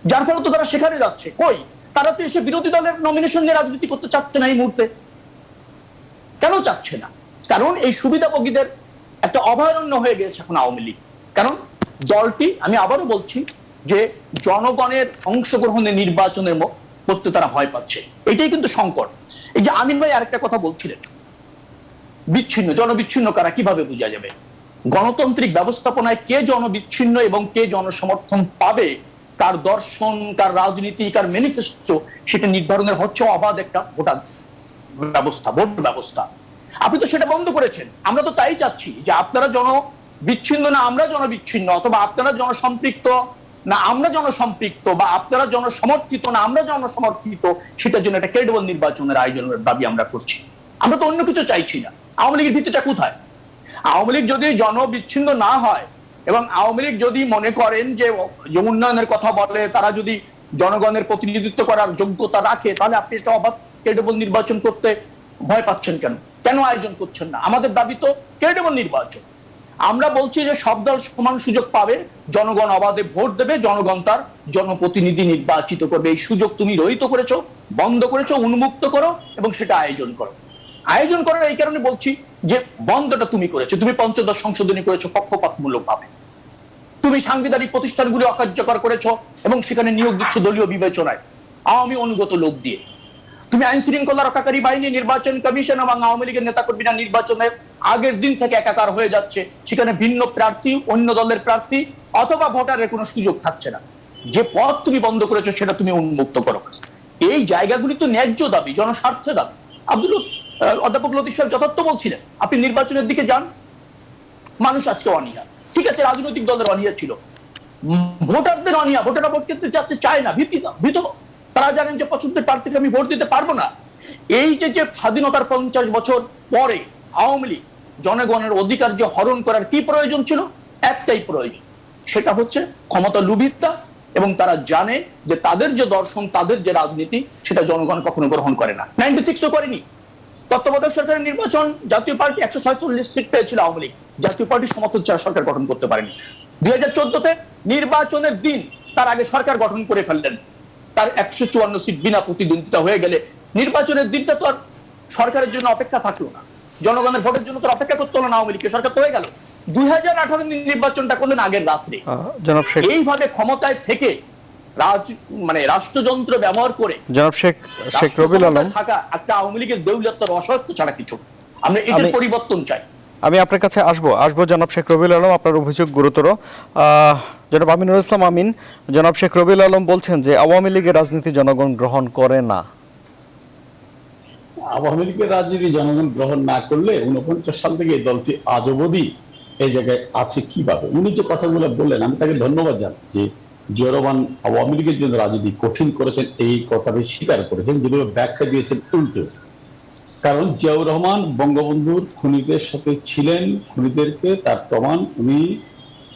যার ফলে তো তারা সেখানে যাচ্ছে। কই, তারা তো এসে বিরোধী দলের নমিনেশন নিয়ে রাজনীতি করতে চাচ্ছে না এই মুহূর্তে। কেন চাচ্ছে না? কারণ এই সুবিধাভোগীদের একটা অভয়ারণ্য হয়ে গেছে এখন আওয়ামী লীগ। কারণ দলটি, আমি আবারও বলছি, যে জনগণের অংশগ্রহণে নির্বাচনের করতে তারা ভয় পাচ্ছে। এটাই কিন্তু সংকট। এই যে আমিন ভাই আরেকটা কথা বলছিলেন, বিচ্ছিন্ন, জনবিচ্ছিন্ন কারা, কিভাবে বোঝা যাবে? গণতান্ত্রিক ব্যবস্থাপনায় কে জনবিচ্ছিন্ন এবং কে জনসমর্থন পাবে, কার দর্শন, কার রাজনীতি, কার ম্যানিফেস্টো, সেটা নির্ধারণের হচ্ছে অবাধ একটা ভোটার ব্যবস্থা, ভোট ব্যবস্থা। আপনি তো সেটা বন্ধ করেছেন। আমরা তো তাই চাচ্ছি যে আপনারা জনবিচ্ছিন্ন না আমরা জনবিচ্ছিন্ন, অথবা আপনারা জনসম্পৃক্ত না আমরা জনসম্পৃক্ত, বা আপনারা জনসমর্থিত না আমরা জনসমর্থিত, সেটার জন্য একটা ক্রেডিবল নির্বাচনের আয়োজনের দাবি আমরা করছি। আমরা তো অন্য কিছু চাইছি না। আওয়ামী লীগের ভিত্তিটা কোথায়? আওয়ামী লীগ যদি জনবিচ্ছিন্ন না হয় এবং আওয়ামী লীগ যদি মনে করেন যে উন্নয়নের কথা বলে, তারা যদি জনগণের প্রতিনিধিত্ব করার যোগ্যতা রাখে, তাহলে আপনি একটা অবাধ ক্রেডিবল নির্বাচন করতে ভয় পাচ্ছেন কেন? কেন আয়োজন করছেন না? আমাদের দাবি তো ক্রেডিবল নির্বাচন। আমরা বলছি যে সব দল সমান সুযোগ পাবে, জনগণ অবাধে ভোট দেবে, জনগণ তার জনপ্রতিনিধি নির্বাচিত করবে। এই সুযোগ তুমি রহিত করেছো, বন্ধ করেছো, উন্মুক্ত করো এবং সেটা আয়োজন করো। আয়োজন করার এই কারণে বলছি যে বন্ধটা তুমি করেছো, তুমি পঞ্চদশ সংশোধনী করেছো পক্ষপাতমূলক ভাবে, তুমি সাংবিধানিক প্রতিষ্ঠানগুলি অকার্যকর করেছো এবং সেখানে নিয়োগ দিচ্ছ দলীয় বিবেচনায়। আওয়ামী অনুগত লোক দিয়ে। তুমি আইন শৃঙ্খলা রক্ষাকারী বাহিনী, নির্বাচন কমিশন এবং আওয়ামী লীগের নেতাকর্মীরা নির্বাচনের আগের দিন থেকে একাকার হয়ে যাচ্ছে। সেখানে ভিন্ন প্রার্থী, অন্য দলের প্রার্থী অথবা ভোটারের কোনো সুযোগ থাকছে না। যে পথ তুমি বন্ধ করেছো সেটা তুমি উন্মুক্ত করো। এই জায়গাগুলি তো ন্যায্য দাবি, জনস্বার্থে দাবি। অধ্যাপক লতিফ সাহেব যথার্থ বলছিলেন, আপনি নির্বাচনের দিকে যান, মানুষ আজকে অনীহা। ঠিক আছে, রাজনৈতিক দলের অনীহা ছিল, ভোটারদের অনীহা, ভোটাররা ভোট করতে যাতে চায় না, ভীত। তারা জানেন যে পছন্দের প্রার্থীকে আমি ভোট দিতে পারবো না। এই যে স্বাধীনতার 50 বছর পরে আওয়ামী লীগ জনগণের অধিকার যে হরণ করার কি প্রয়োজন ছিল, একটাই প্রয়োজন, সেটা হচ্ছে ক্ষমতা লুভিতা। এবং তারা জানে যে তাদের যে দর্শন, তাদের যে রাজনীতি, সেটা জনগণ কখনো গ্রহণ করে না। 96ও করেনি। তত্ত্বাবধায়ক সরকারের নির্বাচন, জাতীয় পার্টি 146 সিট পেয়েছিল আওয়ামী লীগ, জাতীয় পার্টির সমর্থন ছাড়া সরকার গঠন করতে পারেনি। 2014-তে নির্বাচনের দিন তার আগে সরকার গঠন করে ফেললেন। তার 154 সিট বিনা প্রতিদ্বন্দ্বিতা হয়ে গেলে নির্বাচনের দিনটা তো আর সরকারের জন্য অপেক্ষা থাকলো না, জনগণের ভোটের জন্য তো অপেক্ষা করতে হলো না আওয়ামী লীগকে, সরকার তো হয়ে গেল। 2018 নির্বাচনটা করলেন আগের রাত্রে। এইভাবে ক্ষমতায় থেকে রাষ্ট্রযন্ত্র ব্যবহার করে জনাব শেখ রবিউল আলম থাকা একটা আওয়ামী লীগের দেউলিয়াত্বের অসত্য ছাড়া কিছু। আমরা এটার পরিবর্তন চাই। আমি আপনার কাছে আসবো জনাব শেখ রবিউল আলম, আপনার অভিযোগ গুরুতর। জনাব আমিনুল ইসলাম আমিন, জনাব শেখ রবিউল আলম বলছেন যে আওয়ামী লীগের রাজনীতি জনগণ গ্রহণ করে না। আওয়ামী লীগের রাজনীতি জনগণ গ্রহণ না করলে 49 সাল থেকে এই দলটি আজ অবধি এই জায়গায় আছে কিভাবে? উনি যে কথাগুলো বললেন, আমি তাকে ধন্যবাদ জানাই যে জিয়া রহমান আওয়ামী লীগের জন্য রাজনীতি কঠিন করেছেন, এই কথাটি স্বীকার করেছেন, যেগুলো ব্যাখ্যা দিয়েছেন উল্টো। কারণ জিয়াউর রহমান বঙ্গবন্ধুর খুনিদের সাথে ছিলেন, খুনিদেরকে তার প্রমাণ উনি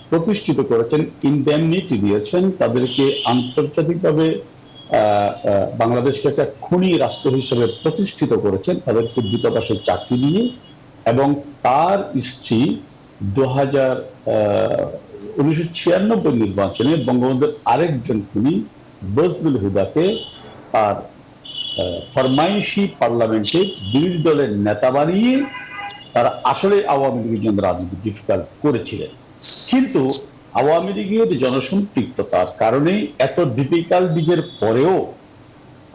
প্রতিষ্ঠিত করেছেন, ইনডেমনিটি দিয়েছেন, তাদেরকে আন্তর্জাতিকভাবে বাংলাদেশকে একটা খুনি রাষ্ট্র হিসেবে প্রতিষ্ঠিত করেছেন, তাদেরকে দূতাবাসে চাকরি দিয়ে। এবং তার স্ত্রী 1996 নির্বাচনে বঙ্গবন্ধুর আরেকজন খুনি বজলুল হুদাকে তার ফরমাইশি পার্লামেন্টে বিরোধী দলের নেতা বানিয়ে তারা আসলে আওয়ামী লীগের জন্য রাজনীতি ডিফিকাল্ট করেছিলেন। কিন্তু আওয়ামী লীগের জনসম্পৃক্ততার কারণে এত ডিফিকাল্টিজের পরেও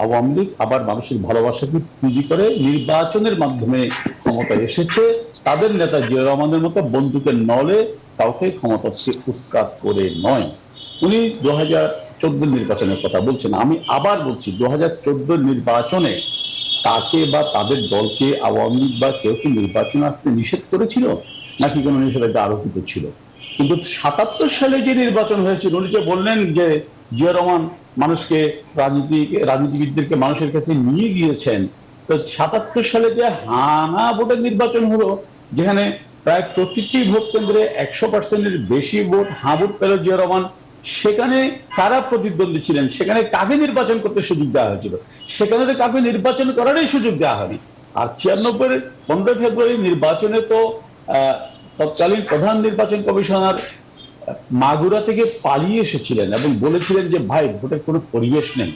আওয়ামী লীগ আবার মানুষের ভালোবাসাকে পুঁজি করে নির্বাচনের মাধ্যমে ক্ষমতায় এসেছে। তাদের নেতা জিয়া রহমানের মতো বন্দুকের নলে কাউকে ক্ষমতা উৎখাত করে নয়। উনি 2014 নির্বাচনের কথা বলছেন, আমি আবার বলছি 2014 নির্বাচনে তাকে বা তাদের দলকে আওয়ামী লীগ বা কেউ কি নির্বাচনে আসতে নিষেধ করেছিল নাকি কোনো নিষেধাজ্ঞা আরোপিত ছিল? কিন্তু 77 সালে যে নির্বাচন হয়েছিল, উনি যে বললেন যে জিয়া রহমান মানুষকে রাজনীতিবিদদেরকে মানুষের কাছে নিয়ে গিয়েছেন, তো 77 সালে যে হানা ভোটের নির্বাচন হলো, যেখানে প্রায় প্রতিটি ভোট কেন্দ্রে 100%-এর বেশি ভোট হ্যাঁ ভোট পেল জিয়া রহমান, সেখানে কারা প্রতিদ্বন্দ্বী ছিলেন, সেখানে কাকে নির্বাচন করতে সুযোগ দেওয়া হয়েছিল? সেখানে তো কাকে নির্বাচন করারই সুযোগ দেওয়া হয়নি। আর 96-এর 15 ফেব্রুয়ারি নির্বাচনে তো তৎকালীন প্রধান নির্বাচন কমিশনার মাগুরা থেকে পালিয়ে এসেছিলেন এবং বলেছিলেন যে ভাই ভোটের কোনো পরিবেশ নেই।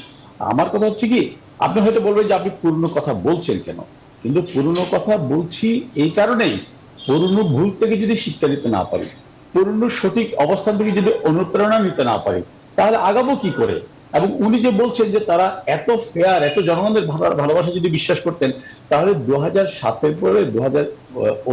আমার কথা হচ্ছে কি, আপনি হয়তো বলবেন যে আপনি পুরনো কথা বলছেন কেন, কিন্তু পুরনো কথা বলছি এই কারণেই, পুরনো ভুল থেকে যদি শিক্ষা নিতে না পারি, পুরনো সঠিক অবস্থান থেকে যদি অনুপ্রেরণা নিতে না পারি, তাহলে আগাবো কি করে? এবং উনি যে বলছেন যে তারা এত ফেয়ার, এত জনগণের ভালোবাসা যদি বিশ্বাস করতেন, তাহলে 2007-এর পরে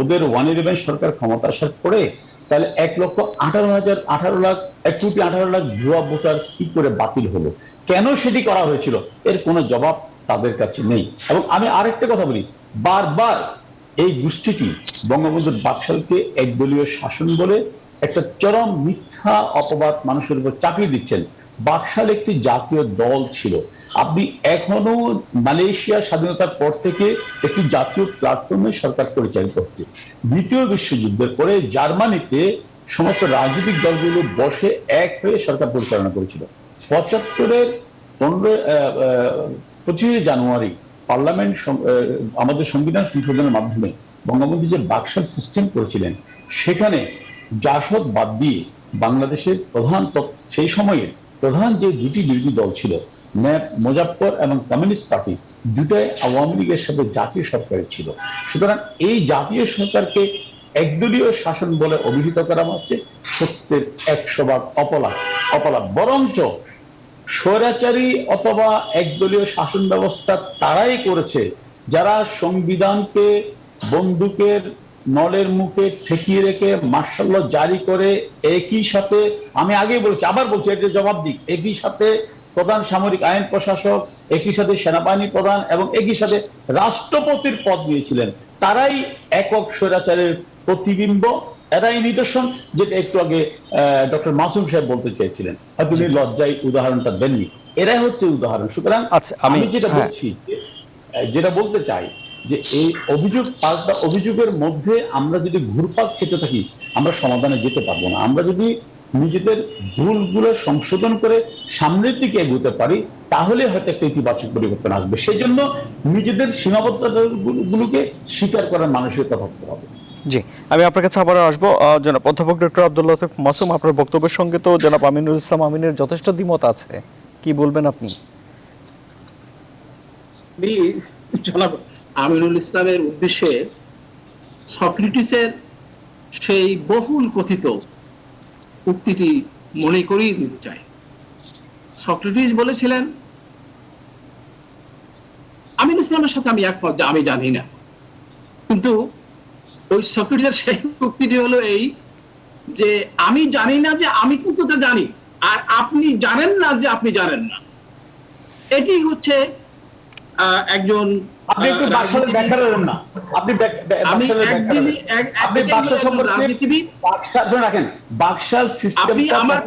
ওদের 111 সরকার ক্ষমতা আসার পরে তাহলে 1,18,000 ভুয়া ভোটার কি করে বাতিল হলো, কেন সেটি করা হয়েছিল, এর কোনো জবাব তাদের কাছে নেই। এবং আমি আরেকটা কথা বলি, বারবার এই গোষ্ঠীটি বঙ্গবন্ধুর বাকশালকে একদলীয় শাসন বলে একটা চরম মিথ্যা অপবাদ মানুষের উপর চাপিয়ে দিচ্ছেন। বাকশাল একটি জাতীয় দল ছিল। আপনি এখনো মালয়েশিয়া স্বাধীনতার পর থেকে একটি জাতীয় প্ল্যাটফর্মে সরকার পরিচালিত হচ্ছে। দ্বিতীয় বিশ্বযুদ্ধের পরে জার্মানিতে সমস্ত রাজনৈতিক দলগুলো বসে এক হয়ে সরকার পরিচালনা করেছিল। 75-এর 25 জানুয়ারি পার্লামেন্ট আমাদের সংবিধান সংশোধনের মাধ্যমে বঙ্গবন্ধু যে বাকশাল সিস্টেম করেছিলেন, সেখানে জাসদ বাদ দিয়ে বাংলাদেশের সেই সময়ে প্রধান যে দুটি বিরোধী দল ছিল, ন্যাপ মোজাফফর এবং কমিউনিস্ট পার্টি, দুটাই আওয়ামী লীগের সাথে জাতীয় সরকারে ছিল। সুতরাং এই জাতীয় সরকারকে একদলীয় শাসন বলে অভিহিত করা হচ্ছে সত্যের 100 ভাগ অপলাপ। বরঞ্চ স্বৈরাচারী অথবা একদলীয় শাসন ব্যবস্থা তারাই করেছে যারা সংবিধানকে বন্দুকের নলের মুখে ঠেকিয়ে রেখে মার্শাল ল জারি করে একই সাথে, আমি আগে বলছি আবার বলছি এটা জবাব দিক, একই সাথে প্রধান সামরিক আইন প্রশাসক, একই সাথে সেনাবাহিনী প্রধান এবং একই সাথে রাষ্ট্রপতির পদ নিয়েছিলেন। তারাই একক স্বৈরাচারের প্রতিবিম্ব, এরাই নিদর্শন, যেটা একটু আগে ডক্টর মাসুম সাহেব বলতে চেয়েছিলেন, হয়তো উনি লজ্জায় উদাহরণটা দেননি, এরাই হচ্ছে উদাহরণ। সুতরাং আচ্ছা, আমি যেটা বলছি, যেটা বলতে চাই যে এই পাল্টা অভিযোগের মধ্যে আমরা যদি ঘুরপাক খেতে থাকি আমরা সমাধানে যেতে পারবো না। আমরা যদি নিজেদের ভুলগুলো সংশোধন করে সামনের দিকে এগোতে পারি তাহলে হয়তো একটা ইতিবাচক পরিবর্তন আসবে। সেই জন্য নিজেদের সীমাবদ্ধতাগুলোকে স্বীকার করার মানসিকতা থাকতে হবে। জি, আমি আপনার কাছে আবারও আসবো। জনাব অধ্যাপক ডক্টর আব্দুল লতিফ মাসুম, আপনার বক্তব্যের সঙ্গে তো জনাব আমিনুল ইসলাম আমিনের যথেষ্ট দ্বিমত আছে, কি বলবেন আপনি? জনাব আমিনুল ইসলামের উদ্দেশ্যে সক্রেটিসের সেই বহুল কথিত উক্তিটি মনে করিয়ে দিতে চাই। সক্রেটিস বলেছিলেন, আমিনুল ইসলামের সাথে আমি একমত যে আমি জানি না, কিন্তু ওই সক্রেটিসের সেই উক্তিটি হলো এই যে আমি জানি না যে আমি কিন্তু তা জানি, আর আপনি জানেন না যে আপনি জানেন না। এটি হচ্ছে একজন আপনি একটু বাকশালের ব্যাখ্যা দেন না, আপনি রাজনীতিবিদ রাখেন বাকশাল সিস্টেম, আপনি আমার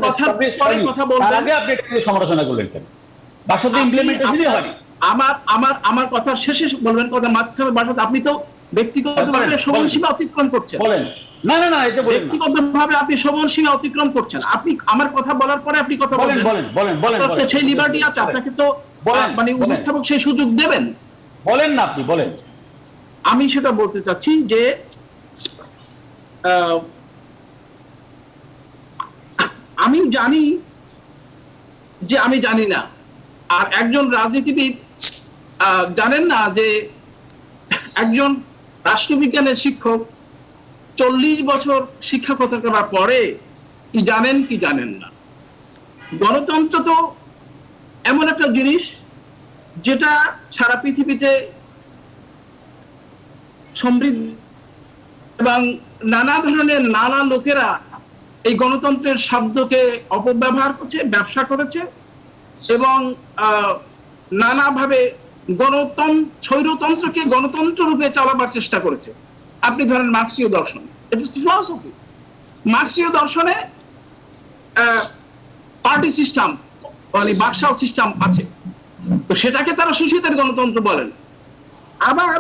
কথা বলবেন, আগে আপনি এটা সমালোচনা করলেন কেন? বাকশাল ইমপ্লিমেন্টেশনই হয়নি। আমার কথা শেষে বলবেন, কথা মাঝখানে বাসাতে আপনি তো ব্যক্তিগতভাবে সময়সীমা অতিক্রম করছেন। বলেন। না না না, এটা বলেন। ব্যক্তিগতভাবে আপনি সময়সীমা অতিক্রম করছেন। আপনি আমার কথা বলার পরে আপনি কথা বলেন, বলেন সেই লিবার্টি আছে, আপনাকে তো মানে উপস্থাপক সেই সুযোগ দেবেন। বলেন না, আপনি বলেন। আমি সেটা বলতে চাচ্ছি যে আমি জানি যে আমি জানি না, আর একজন রাজনীতিবিদ জানেন না যে একজন রাষ্ট্রবিজ্ঞানের শিক্ষক 40 বছর শিক্ষকতা করার পরে কি জানেন কি জানেন না। গণতন্ত্র তো এমন একটা জিনিস যেটা সারা পৃথিবীতে সমৃদ্ধ, এবং নানা ধরনের নানা লোকেরা এই গণতন্ত্রের শব্দকে অপব্যবহার করছে, ব্যবসা করেছে, এবং নানাভাবে স্বৈরতন্ত্রকে গণতন্ত্র রূপে চালাবার চেষ্টা করেছে। আপনি ধরেন মার্ক্সীয় দর্শন, ইট ইজ ফিলসফি। মার্ক্সীয় দর্শনে পার্টি সিস্টেম মানে বাকশাল সিস্টেম আছে, তো সেটাকে তারা শোষিতের গণতন্ত্র বলেন। আবার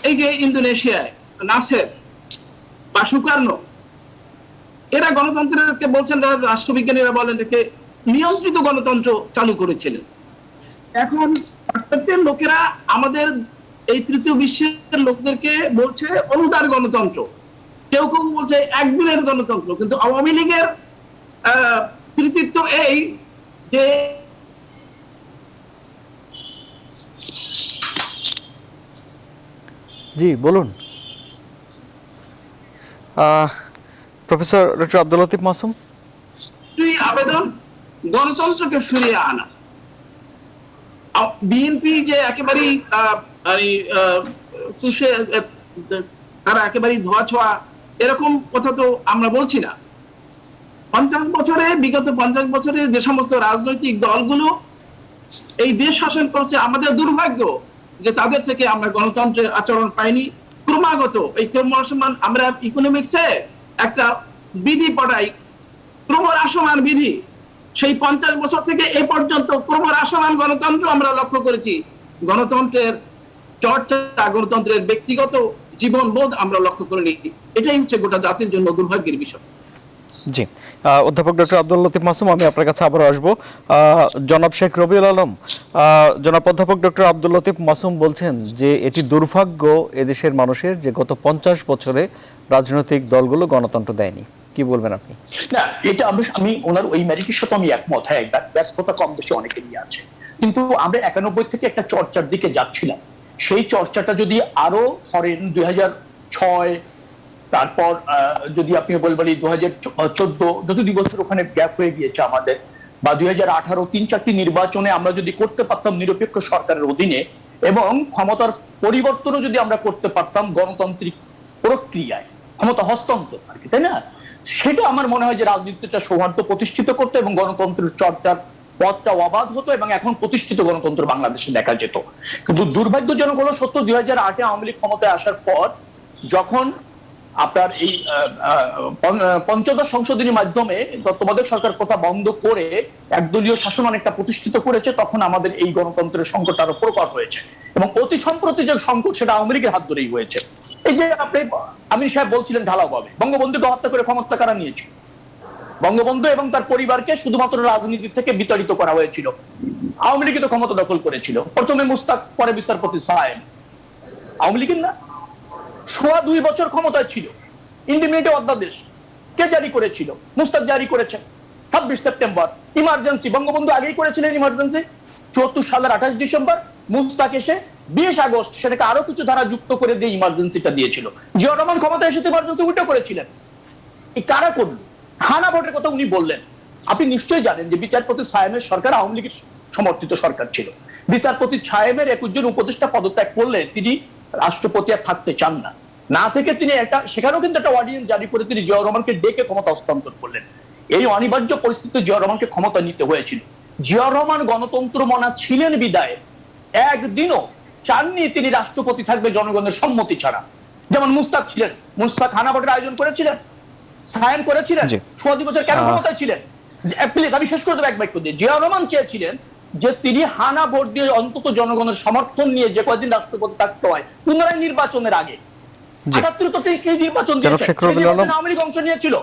এই যে ইন্দোনেশিয়ায় নাসের বা সুকার্নো, এরা গণতন্ত্রকে বলছেন, রাষ্ট্রবিজ্ঞানীরা বলেন এটাকে নিয়ন্ত্রিত গণতন্ত্র চালু করেছিলেন। এখন পাশ্চাত্যের লোকেরা আমাদের এই তৃতীয় বিশ্বের লোকদেরকে বলছে অনুদার গণতন্ত্র, কেউ কেউ বলছে একদিনের গণতন্ত্র। কিন্তু আওয়ামী লীগের কৃতিত্ব এই যে জি বলুন প্রফেসর ডক্টর আব্দুল লতিফ মাসুম। আবেদন গণতন্ত্রকে ফিরিয়ে আনা। বিএনপি যে একেবারেই তারা একেবারেই ধোয়া ছোঁয়া এরকম কথা তো আমরা বলছি না। 50 বছরে, বিগত 50 বছরে যে সমস্ত রাজনৈতিক দলগুলো এই দেশ শাসন করছে, আমাদের দুর্ভাগ্য যে তাদের থেকে আমরা গণতন্ত্রের আচরণ পাইনি। ক্রমাগত এই ক্রমসমান আমরা ইকোনমিক্সে একটা বিধি পড়াই, ক্রমহ্রাসমান বিধি। সেই 50 বছর থেকে এ পর্যন্ত ক্রমহ্রাসমান গণতন্ত্র আমরা লক্ষ্য করেছি। গণতন্ত্রের চর্চা, গণতন্ত্রের ব্যক্তিগত জীবনবোধ আমরা লক্ষ্য করিনি। এটাই হচ্ছে গোটা জাতির জন্য দুর্ভাগ্যের বিষয়। জি, অধ্যাপক ডক্টর আব্দুল লতিফ মাসুম, আমি আপনার কাছে আবারও আসবো। জনাব শেখ রবিউল আলম, জনাব অধ্যাপক ডক্টর আব্দুল লতিফ মাসুম বলছেন যে এটি দুর্ভাগ্য এদেশের মানুষের যে গত 50 বছরে রাজনৈতিক দলগুলো গণতন্ত্র দেয়নি। কি বলবেন আপনি? না, এটা আমি ওনার ওই ম্যারিটির সাথে আমি একমত। হ্যাঁ, ব্যস্ততা কম বেশি অনেকেরই আছে, কিন্তু আমরা 91 থেকে একটা চর্চার দিকে যাচ্ছিলাম। সেই চর্চাটা যদি আরো ধরেন 2006 তারপর যদি আপনি বলবেন 2014 যত 2 বছর ওখানে গ্যাপ হয়ে গিয়েছে আমাদের, বা 2018 3-4টি নির্বাচনে আমরা যদি করতে পারতাম নিরপেক্ষ সরকারের অধীনে এবং ক্ষমতার পরিবর্তনও যদি আমরা করতে পারতাম গণতান্ত্রিক প্রক্রিয়ায়, ক্ষমতা হস্তান্তর আর কি, তাই না? সেটা আমার মনে হয় যে রাজনীতিটা সৌহার্দ্য প্রতিষ্ঠিত করতো এবং গণতন্ত্রের চর্চার পথটা অবাধ হতো এবং এখন প্রতিষ্ঠিত গণতন্ত্র বাংলাদেশে দেখা যেত। কিন্তু দুর্ভাগ্যজনক হলো সত্য, 2008-এ আওয়ামী লীগ ক্ষমতায় আসার পর যখন আপনার এই পঞ্চদশ সংশোধনীর মাধ্যমে তত্ত্বাবধায়ক সরকার কথা বন্ধ করে একদলীয় শাসন অনেকটা প্রতিষ্ঠিত করেছে, তখন আমাদের এই গণতন্ত্রের সংকট আরো প্রকট হয়েছে এবং অতি সম্প্রতি যে সংকট সেটা আওয়ামী লীগের হাত ধরেই হয়েছে। এই যে আপনি আমির সাহেব বলছিলেন ঢালাওভাবে বঙ্গবন্ধুকে হত্যা করে ক্ষমতা কারা নিয়েছে? বঙ্গবন্ধু এবং তার পরিবারকে শুধুমাত্র রাজনীতি থেকে বিতাড়িত করা হয়েছিল। আওয়ামী লীগ তো ক্ষমতা দখল করেছিল, প্রথমে মুস্তাক, পরে বিচারপতি সাহেব। আওয়ামী লীগের না, 2.5 বছর ক্ষমতায় ছিল। ইন্ডিমিনিটি অধ্যাদেশ কে জারি করেছিল? মুস্তাক জারি করেছেন 26 সেপ্টেম্বর। ইমার্জেন্সি বঙ্গবন্ধু আগেই করেছিলেন ইমার্জেন্সি 74 সালের 28 ডিসেম্বর। মুস্তাক এসে 20 আগস্ট সেটাকে আরো কিছু ধারা যুক্ত করে দিয়ে ইমার্জেন্সিটা দিয়েছিল। জিয়া রহমান ক্ষমতায় এসে ইমার্জেন্সি উল্টো করেছিলেন। এই কারা করলো? হানা ভোটের কথা উনি বললেন। আপনি নিশ্চয়ই জানেন যে বিচারপতি সায়েমের সরকার আওয়ামী লীগের সমর্থিত সরকার ছিল। বিচারপতি সায়েমের 21 জন উপদেষ্টা পদত্যাগ করলে তিনি রাষ্ট্রপতি আর থাকতে চান না, না থেকে তিনি সেখানেও কিন্তু একটা অর্ডিন্যান্স জারি করে তিনি জিয়া রহমানকে ডেকে ক্ষমতা হস্তান্তর করলেন। এই অনিবার্য পরিস্থিতিতে জিয়া রহমানকে ক্ষমতা নিতে হয়েছিল। জিয়া রহমান গণতন্ত্র মনা ছিলেন বিদায় একদিনও চাননি তিনি রাষ্ট্রপতি থাকবে জনগণের সম্মতি ছাড়া। যেমন মুস্তাক ছিলেন, মুস্তাক হানা ভোটের আয়োজন করেছিলেন, সায়েম করেছিলেন, 2.5 বছর কেন ক্ষমতায় ছিলেন? প্লিজ আমি শেষ করে দেবো এক বাক্য দিয়ে। জিয়া রহমান চেয়েছিলেন যে তিনি হানা ভোট দিয়ে অন্তত জনগণের সমর্থন নিয়ে যে কয়েকদিন রাষ্ট্রপতি থাকতে হয় পুনরায় নির্বাচনের আগে। 78 তো তিনি নির্বাচন দিয়েছেন, আওয়ামী লীগ অংশ নিয়েছিল।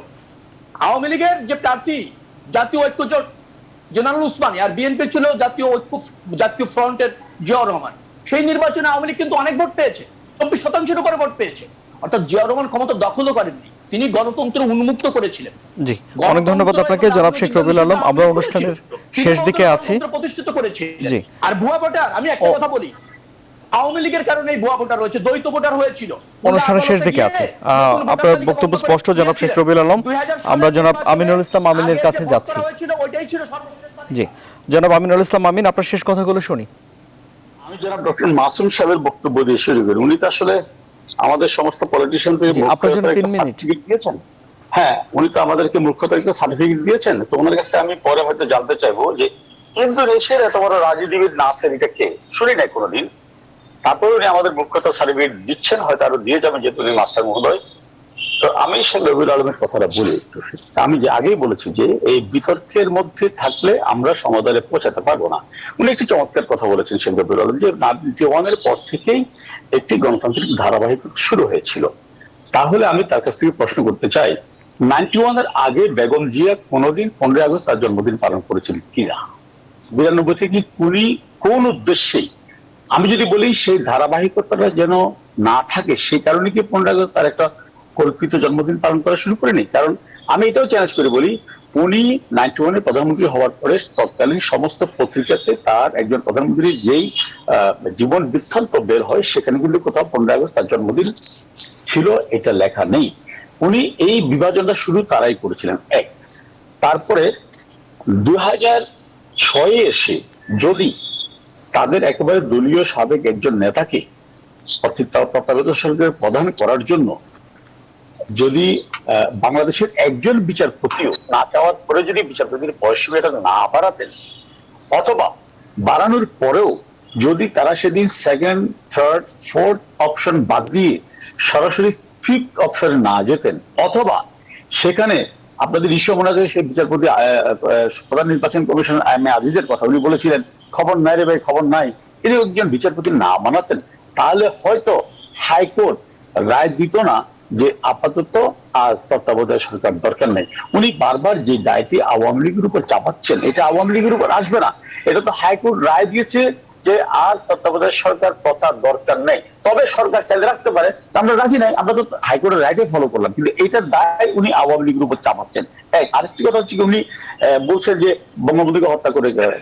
আওয়ামী লীগের যে প্রার্থী জাতীয় ঐক্য জোট জেনারেল উসমানী, আর বিএনপি ছিল জাতীয় ফ্রন্টের জিয়া রহমান। সেই নির্বাচনে আওয়ামী লীগ কিন্তু অনেক ভোট পেয়েছে, 24% উপরে ভোট পেয়েছে। অর্থাৎ জিয়া রহমান ক্ষমতা দখলও করেননি, তিনি গণতন্ত্র উন্মুক্ত করেছিলেন। জি, অনেক ধন্যবাদ আপনাকে জনাব শেখ রবিউল আলম। আমরা অনুষ্ঠানের শেষ দিকে আছি। প্রতিষ্ঠিত করেছিলেন। আর ভুয়া ভোটার, আমি একটা কথা বলি, আওয়ামী লীগের কারণে ভুয়া ভোটার হয়েছে, দ্বৈত ভোটার হয়েছিল। অনুষ্ঠানের শেষ দিকে আছে, আপনার বক্তব্য স্পষ্ট জনাব শেখ রবিউল আলম। আমরা জনাব আমিনুল ইসলাম আমিনের কাছে যাচ্ছি। জি, জনাব আমিনুল ইসলাম আমিন, আপনার শেষ কথাগুলো শুনি। আমি জনাব ডক্টর মাসুম সাহেবের বক্তব্য দিয়ে শুরু করি। উনি তো আসলে আমাদের সমস্ত পলিটিশিয়ানদের সার্টিফিকেট দিয়েছেন। হ্যাঁ, উনি তো আমাদেরকে মূর্খতার একটা সার্টিফিকেট দিয়েছেন। তো ওনার কাছে আমি পরে হয়তো জানতে চাইবো যে ইন্দোনেশিয়ার এত বড় রাজনীতিবিদ নাসের এটা কে, শুনি নাই কোনোদিন। তারপরে উনি আমাদের মূর্খতার সার্টিফিকেট দিচ্ছেন, হয়তো আরো দিয়ে যাবেন যেহেতু উনি মাস্টার মহোদয়। তো আমি শেখ রবিউল আলমের কথাটা বলি একটু। আমি যে আগেই বলেছি যে এই বিতর্কের মধ্যে থাকলে আমরা সমাধানে পৌঁছাতে পারবো না। উনি একটি চমৎকার কথা বলেছেন শেখ রবিউল আলম, যে 91-এর পর থেকেই একটি গণতান্ত্রিক ধারাবাহিক শুরু হয়েছিল। তাহলে আমি তার কাছ থেকে প্রশ্ন করতে চাই, 91-এর আগে বেগম জিয়া কোনোদিন 15 আগস্ট তার জন্মদিন পালন করেছিলেন কিনা? 92 থেকে উনি কোন উদ্দেশ্যেই, আমি যদি বলি সেই ধারাবাহিকতাটা যেন না থাকে, সেই কারণে কি 15 আগস্ট তার একটা কল্পিত জন্মদিন পালন করা শুরু করেনি? কারণ আমি এটাও চ্যালেঞ্জ করে বলি, উনি 91-এ প্রধানমন্ত্রী হওয়ার পরে তৎকালীন সমস্ত পত্রিকাতে তার একজন প্রধানমন্ত্রীর যেই জীবন বৃত্তান্ত বের হয়, সেখানে কিন্তু কোথাও 15 আগস্ট তার জন্মদিন ছিল এটা লেখা নেই। উনি এই বিভাজনটা শুরু তারাই করেছিলেন। এক, তারপরে 2006-এ এসে যদি তাদের একেবারে দলীয় সাবেক একজন নেতাকে তত্ত্বাবধায়ক সরকারের প্রধান করার জন্য যদি বাংলাদেশের একজন বিচারপতিও না চাওয়ার পরে যদি বিচারপতির বয়সসীমাটা না বাড়াতেন, অথবা বাড়ানোর পরেও যদি তারা সেদিন সেকেন্ড, থার্ড, ফোর্থ অপশন বাদ দিয়ে সরাসরি ফিফথ অপশনে না যেতেন, অথবা সেখানে আপনাদের ইস্যু মনে আছে সেই বিচারপতি প্রধান নির্বাচন কমিশন এম এ আজিজের কথা, উনি বলেছিলেন খবর নাই রে ভাই, খবর নাই, তিনি একজন বিচারপতি না মানাতেন, তাহলে হয়তো হাইকোর্ট রায় দিত না যে আপাতত আর তত্ত্বাবধায়ক সরকার দরকার নেই। উনি বারবার যে দায়টি আওয়ামী লীগের উপর চাপাচ্ছেন, এটা আওয়ামী লীগের উপর আসবে না। এটা তো হাইকোর্ট রায় দিয়েছে যে আর তত্ত্বাবধায়ক সরকার কথা দরকার নেই, তবে সরকার চালিয়ে রাখতে পারে, আমরা রাজি নাই, আমরা তো হাইকোর্টের রায়টা ফলো করলাম, কিন্তু এইটার দায় উনি আওয়ামী লীগের উপর চাপাচ্ছেন। আরেকটি কথা হচ্ছে উনি বলছেন যে বঙ্গবন্ধুকে হত্যা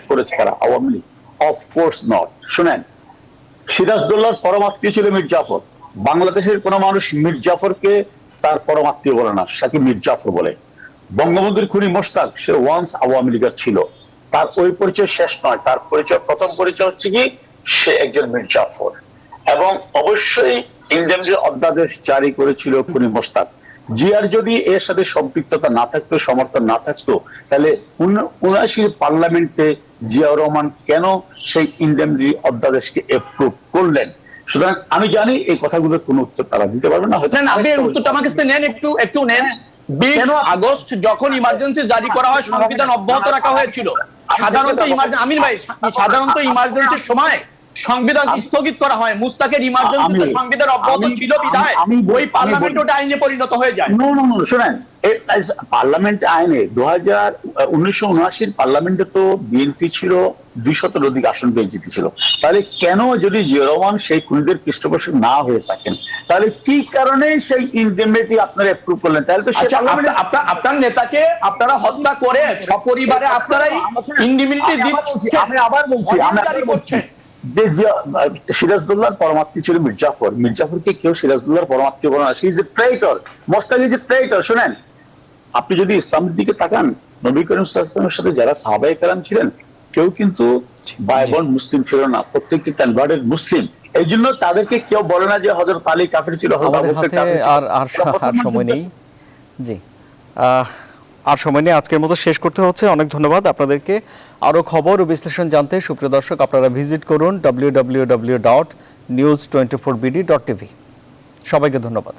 করেছে কারা? আওয়ামী লীগ? Of course not. শুনেন, সিরাজদৌল্লার পরমাত্মীয় ছিল মীর জাফর। বাংলাদেশের কোন মানুষ মীর জাফরকে তার পরম আত্মীয় বলে না, সাকিব মীর জাফর বলে। বঙ্গবন্ধুর খুনি মোশতাক, সে ওয়ান্স আওয়ামী লীগের ছিল। তার ওই পরিচয় শেষ নয়, তার পরিচয়, প্রথম পরিচয় হচ্ছে কি, সে একজন মীর জাফর। এবং অবশ্যই ইন্ডিয়ানদের অধ্যাদেশ জারি করেছিল খুনি মোশতাক। জিয়ার যদি এর সাথে সম্পৃক্ততা না থাকতো, সমর্থন না থাকতো, তাহলে ৭৯ পার্লামেন্টে জিয়াউর রহমান কেন সেই ইন্ডিয়ানদের অধ্যাদেশকে অ্যাপ্রুভ করলেন? সুতরাং আমি জানি এই কথাগুলোর কোনো উত্তর তারা দিতে পারবে না। হয়তো আপনি উত্তরটা আমার কাছে নেন, একটু নেন। 20 আগস্ট যখন ইমার্জেন্সি জারি করা হয়, সংবিধান অব্যাহত রাখা হয়েছিল। সাধারণত আমিন ভাই, সাধারণত ইমার্জেন্সির সময় সংবিধান স্থগিত করা হয়। মুস্তাকের ইমার্জেন্সিতে সংবিধান অব্যাহত ছিল বিধায় ওই পার্লামেন্ট ওটা আইনে পরিণত হয়ে যায়। শুনেন, পার্লামেন্ট আইনে 1979 পার্লামেন্টে তো বিএনপি ছিল 200-র অধিক আসন পেয়ে জিতেছিল। তাহলে কেন, যদি জিয়া রহমান সেই খুনিদের পৃষ্ঠপোষক না হয়ে থাকেন, তাহলে কি কারণে সেই ইনডেমনিটি আপনারা অ্যাপ্রুভ করলেন? তাহলে তো আপনার নেতাকে আপনারা হত্যা করে সপরিবারে আপনারাই ইনডেমনিটি দিচ্ছেন। আমি আবার বলছি, সিরাজদৌল্লাহর পরমাত্মীয় ছিল মীর জাফর। মীর জাফরকে কেউ সিরাজদৌল্লাহর পরমাত্মীয় বলে না, she is a traitor. Mostaq is a traitor. শুনেন, আপনি যদি ইসলামের দিকে তাকান, নবী করিম সাল্লাল্লাহু আলাইহি ওয়াসাল্লামের সাথে যারা সাহাবায়ে কেরাম ছিলেন, কেউ কিন্তু বায়বন মুসলিম ছিল না, প্রত্যেকটি কনভার্টেড মুসলিম। এই জন্য তাদেরকে কেউ বলে না যে হযরত আলী কাফির ছিল, হযরত আবু বকর কাফির ছিল। আর সময় নেই। জি, আর সময় নেই, আজকের মতো শেষ করতে হচ্ছে। অনেক ধন্যবাদ আপনাদেরকে। আরো খবর ও বিশ্লেষণ জানতে সুপ্রিয় দর্শক আপনারা ভিজিট করুন www.news24bd.tv। সবাইকে ধন্যবাদ।